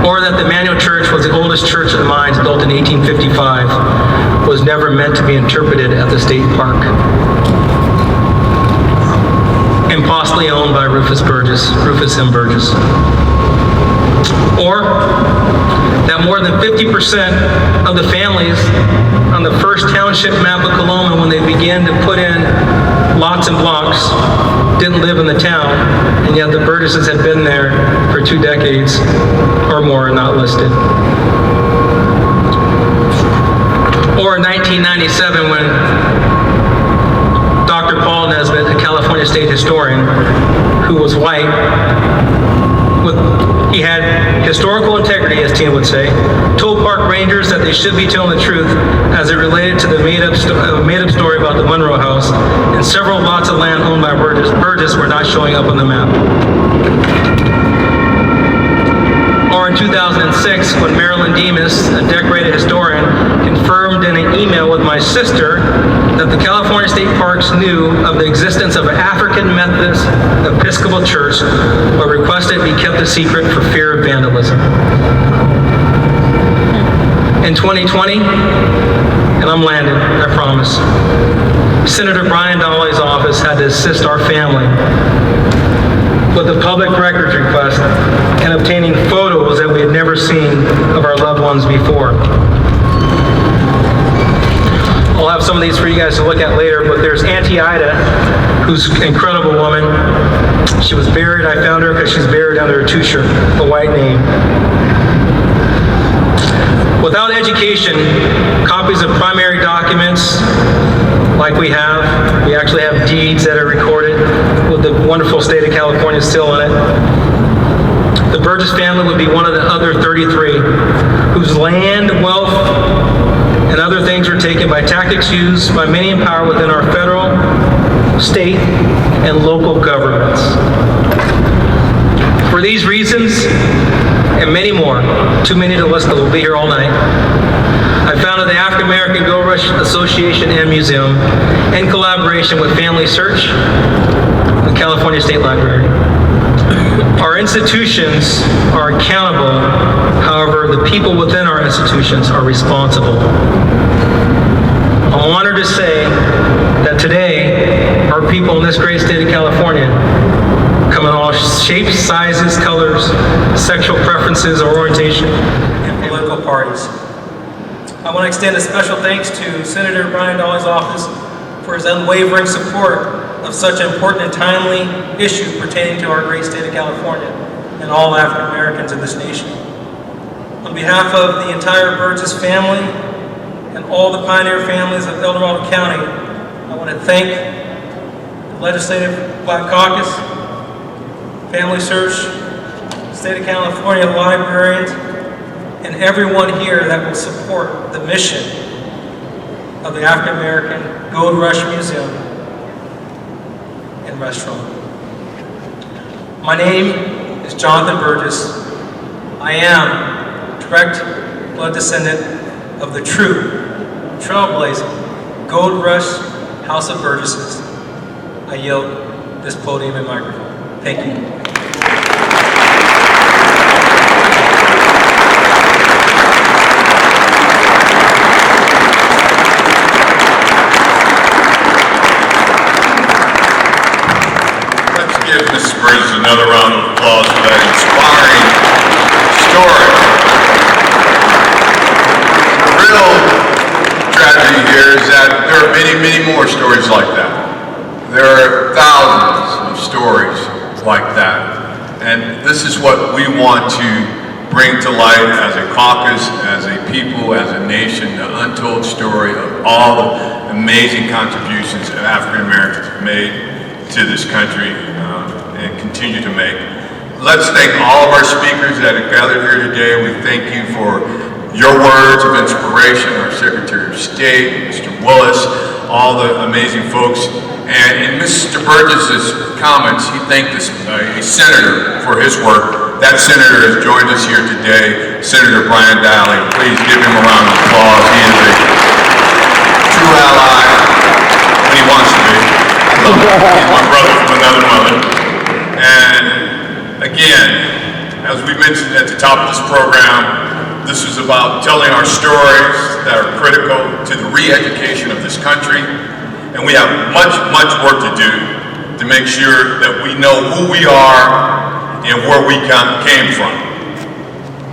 Or that the Manual Church was the oldest church of the mines, built in 1855, was never meant to be interpreted at the state park. And possibly owned by Rufus M. Burgess. Or that more than 50% of the families on the first township map of Coloma, when they began to put in lots and blocks, didn't live in the town, and yet the Burgesses had been there for 2 decades or more and not listed. Or in 1997, when Dr. Paul Nesbitt, a California state historian, who was white, he had historical integrity, as Tina would say, told park rangers that they should be telling the truth as it related to the made-up story about the Monroe House, and several lots of land owned by Burgess were not showing up on the map. Or in 2006, when Marilyn Demas, a decorated historian, confirmed in an email with my sister that the California State Parks knew of the existence of an African Methodist Episcopal Church, but requested it be kept a secret for fear of vandalism. In 2020, and I'm landed, I promise, Senator Brian Donnelly's office had to assist our family with a public records request and obtaining photos that we had never seen of our loved ones before. I'll have some of these for you guys to look at later, but there's Auntie Ida, who's an incredible woman. She was buried, I found her because she's buried under a two-shirt, a white name. Without education, copies of primary documents, like we actually have deeds that are recorded with the wonderful state of California still in it. The Burgess family would be one of the other 33 whose land, wealth, and other things were taken by tactics used by many in power within our federal, state, and local governments. For these reasons, and many more, too many to list, but we'll be here all night, I founded the African American Gold Rush Association and Museum in collaboration with Family Search, the California State Library. Our institutions are accountable, however, the people within our institutions are responsible. I'm honored to say that today, our people in this great state of California come in all shapes, sizes, colors, sexual preferences, or orientation, and political parties. I want to extend a special thanks to Senator Brian Dahley's office for his unwavering support of such an important and timely issue pertaining to our great state of California and all African Americans in this nation. On behalf of the entire Burgess family and all the pioneer families of El Dorado County, I want to thank the Legislative Black Caucus, Family Search, State of California librarians, and everyone here that will support the mission of the African American Gold Rush Museum and Restaurant. My name is Jonathan Burgess. I am direct blood descendant of the true, trailblazing Gold Rush House of Burgesses. I yield this podium and microphone. Thank you. Give Mrs. Burgess another round of applause for that inspiring story. The real tragedy here is that there are many, many more stories like that. There are thousands of stories like that. And this is what we want to bring to light as a caucus, as a people, as a nation, the untold story of all the amazing contributions that African Americans have made to this country and continue to make. Let's thank all of our speakers that have gathered here today. We thank you for your words of inspiration, our Secretary of State, Mr. Willis, all the amazing folks. And in Mr. Burgess's comments, he thanked a senator for his work. That senator has joined us here today, Senator Brian Dahley. Please give him a round of applause. He is a true ally when he wants to be. He's my brother from another mother. And again, as we mentioned at the top of this program, this is about telling our stories that are critical to the re-education of this country. And we have much, much work to do to make sure that we know who we are and where we came from.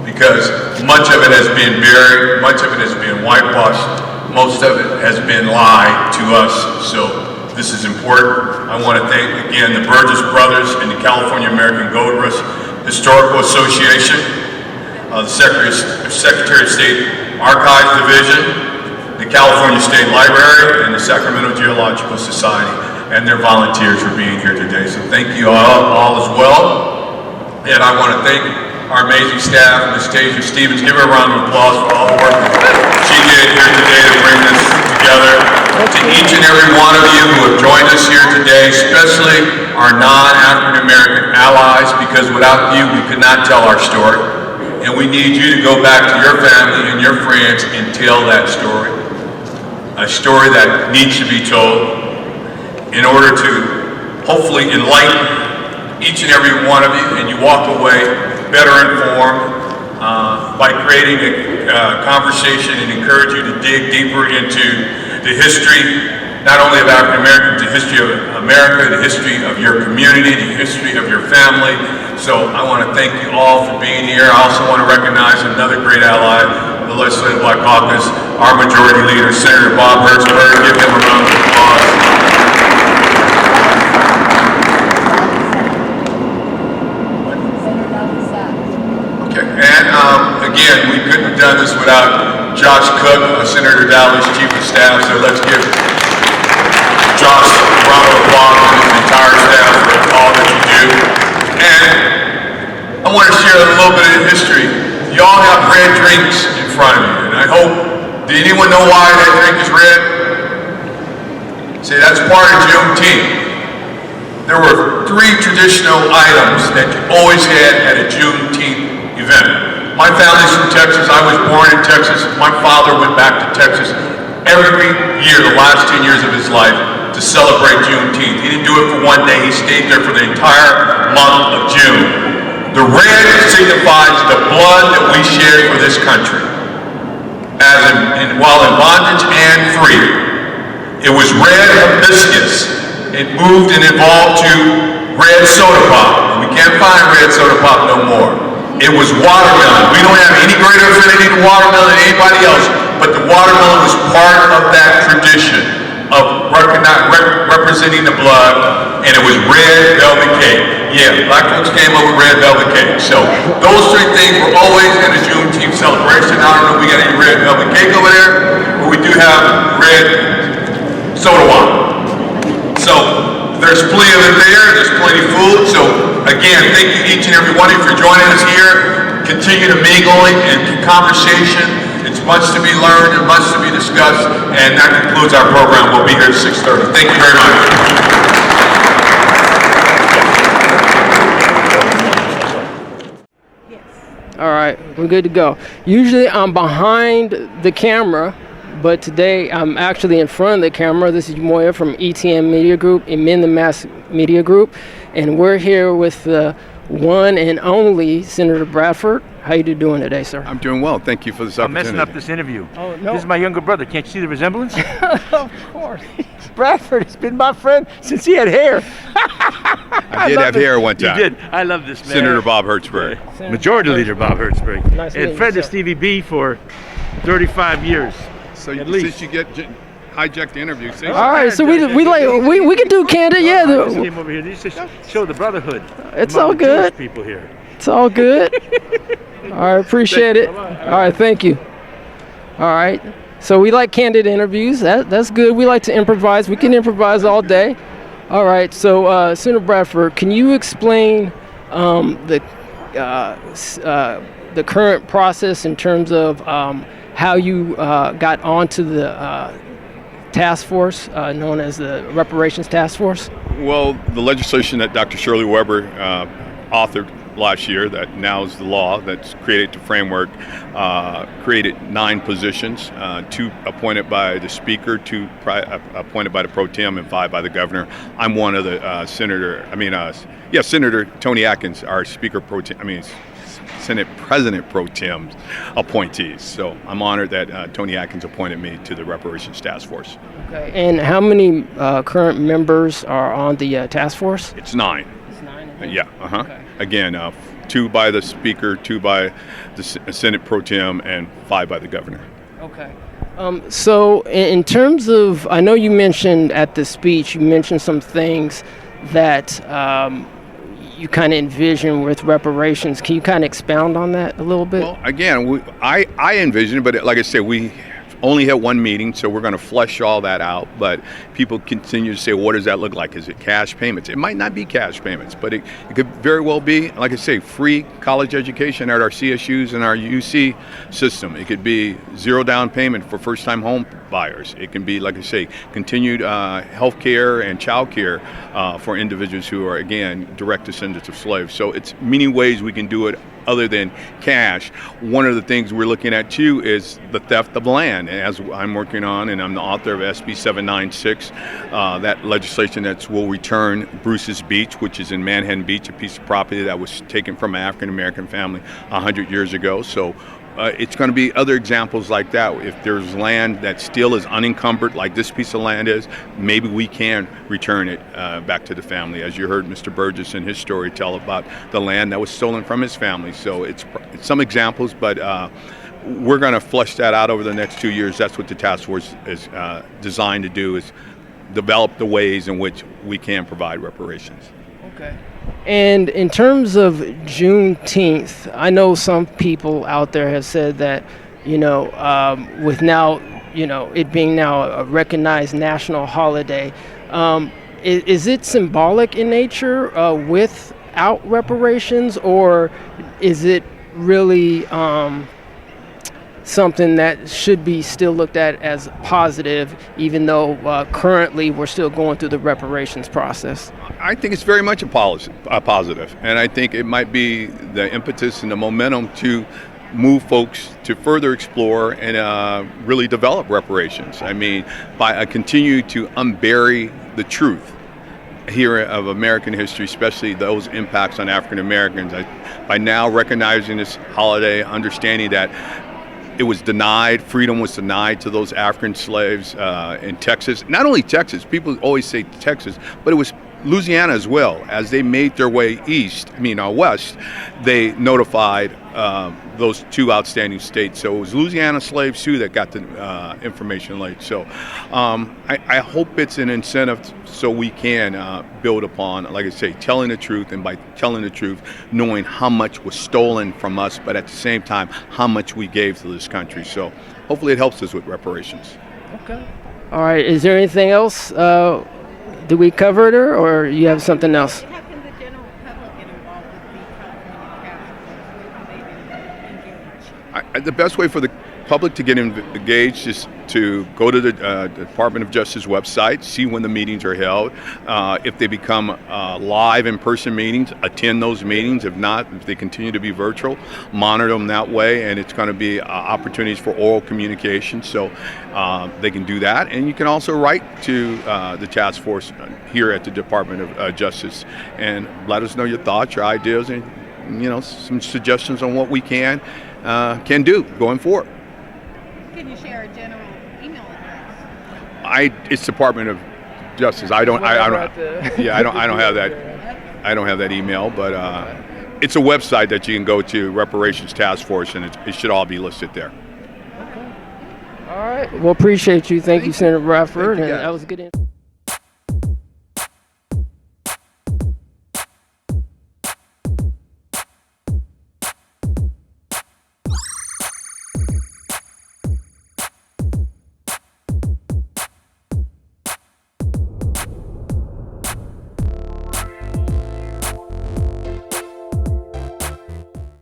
Because much of it has been buried, much of it has been whitewashed, most of it has been lied to us. So this is important. I want to thank again the Burgess Brothers and the California American Gold Rush Historical Association, the Secretary of State Archives Division, the California State Library, and the Sacramento Genealogical Society, and their volunteers for being here today. So thank you all as well. And I want to thank our amazing staff, Ms. Tasia Stevens. Give her a round of applause for all the work that she did here today to bring this together. To each and every one of you who have joined us here today, especially our non-African American allies, because without you, we could not tell our story. And we need you to go back to your family and your friends and tell that story. A story that needs to be told in order to hopefully enlighten each and every one of you, and you walk away better informed by creating a conversation and encourage you to dig deeper into the history, not only of African Americans, the history of America, the history of your community, the history of your family. So I want to thank you all for being here. I also want to recognize another great ally of the Legislative Black Caucus, our Majority Leader, Senator Bob Hertzberg. Give him a round of applause. Okay, and again, we couldn't have done this without Josh Cook, Senator Dahley's Chief of Staff, so let's give Josh a round of applause and his entire staff for all that you do. And I want to share a little bit of history. You all have red drinks in front of you, and I hope, did anyone know why that drink is red? See, that's part of Juneteenth. There were 3 traditional items that you always had at a Juneteenth event. My family's from Texas. I was born in Texas. My father went back to Texas every year, the last 10 years of his life, to celebrate Juneteenth. He didn't do it for one day. He stayed there for the entire month of June. The red signifies the blood that we shed for this country, while in bondage and free. It was red hibiscus. It moved and evolved to red soda pop. We can't find red soda pop no more. It was watermelon. We don't have any greater affinity to watermelon than anybody else. but the watermelon was part of that tradition of representing the blood, and it was red velvet cake. Yeah, black folks came up with red velvet cake. So those three things were always in the Juneteenth celebration. I don't know if we got any red velvet cake over there, but we do have red soda water. So there's plenty of it there, there's plenty of food. So again, thank you each and every one of you for joining us here. Continue to mingle and conversation. It's much to be learned and much to be discussed. And that concludes our program. We'll be here at 6:30. Thank you very much. All right, we're good to go. Usually I'm behind the camera, but today I'm actually in front of the camera. This is Moya from ETM Media Group, Emin the Mass Media Group, and we're here with the one and only Senator Bradford. How you doing today, sir? I'm doing well. Thank you for this opportunity. I'm messing up this interview. Oh, no. This is my younger brother. Can't you see the resemblance? Of course. Bradford has been my friend since he had hair. I did have hair one time. You did. I love this man. Senator Bob Hertzberg. Majority Leader Bob Hertzberg. Nice and meeting friend you, of sir. Stevie B for 35 years. So At since least. you get hijacked the interview, say All right, so we can do candid, I yeah. just came over here just to show the brotherhood. It's among all the Jewish good. people here. It's all good. All right, appreciate it. All right, thank you. All right, so we like candid interviews. That's good. We like to improvise. We can improvise all day. All right, so Senator Bradford, can you explain the current process in terms of how you got onto the task force known as the Reparations Task Force? well, the legislation that Dr. Shirley Weber authored last year that now is the law that's created the framework, created 9 positions, 2 appointed by the speaker, 2 appointed by the pro tem, and 5 by the governor. I'm one of the Senator Tony Atkins, our speaker pro tem, Senate President pro tem appointees. So I'm honored that Tony Atkins appointed me to the Reparations Task Force. Okay, and how many current members are on the task force? It's 9. It's 9. Yeah. Okay. Again, 2 by the speaker, 2 by the Senate pro tem, and 5 by the governor. Okay. So in terms of, I know you mentioned at the speech, you mentioned some things that you kind of envision with reparations. Can you kind of expound on that a little bit? Well, again, I envision it, but like I said, we only had 1 meeting, so we're going to flesh all that out. But people continue to say, what does that look like? Is it cash payments? It might not be cash payments, but it could very well be, like I say, free college education at our CSUs and our UC system. It could be 0 down payment for first-time home buyers. It can be, like I say, continued health care and child care for individuals who are, again, direct descendants of slaves. So it's many ways we can do it other than cash. One of the things we're looking at too is the theft of land, as I'm working on, and I'm the author of SB 796, that legislation that will return Bruce's Beach, which is in Manhattan Beach, a piece of property that was taken from an African American family 100 years ago. So it's going to be other examples like that. If there's land that still is unencumbered, like this piece of land is, maybe we can return it back to the family. As you heard Mr. Burgess in his story tell about the land that was stolen from his family. So it's some examples, but we're going to flesh that out over the next 2 years. That's what the task force is designed to do, is develop the ways in which we can provide reparations. Okay. And in terms of Juneteenth, I know some people out there have said that, with now, it being now a recognized national holiday, is it symbolic in nature without reparations, or is it really something that should be still looked at as positive, even though currently we're still going through the reparations process? I think it's very much a positive, and I think it might be the impetus and the momentum to move folks to further explore and really develop reparations. By continue to unbury the truth here of American history, especially those impacts on African Americans. By now recognizing this holiday, understanding that it was denied, freedom was denied to those African slaves in Texas. Not only Texas, people always say Texas, but it was Louisiana as well. As they made their way west, they notified those two outstanding states. So it was Louisiana slaves too that got the information late. So I hope it's an incentive so we can build upon, like I say, telling the truth, and by telling the truth, knowing how much was stolen from us, but at the same time, how much we gave to this country. So hopefully it helps us with reparations. Okay. All right. Is there anything else? Did we cover it, or you have something else? How can the general public get involved with the California Task Force? The best way for the public to get engaged is to go to the Department of Justice website, see when the meetings are held. If they become live in-person meetings, attend those meetings. If not, if they continue to be virtual, monitor them that way, and it's going to be opportunities for oral communication, so they can do that. And you can also write to the task force here at the Department of Justice and let us know your thoughts, your ideas, and some suggestions on what we can do going forward. Can you share a general email address? It's Department of Justice. I don't have that. I don't have that email, but it's a website that you can go to, Reparations Task Force, and it should all be listed there. All right. Well, appreciate you. Thank you, Senator Bradford. And that was a good.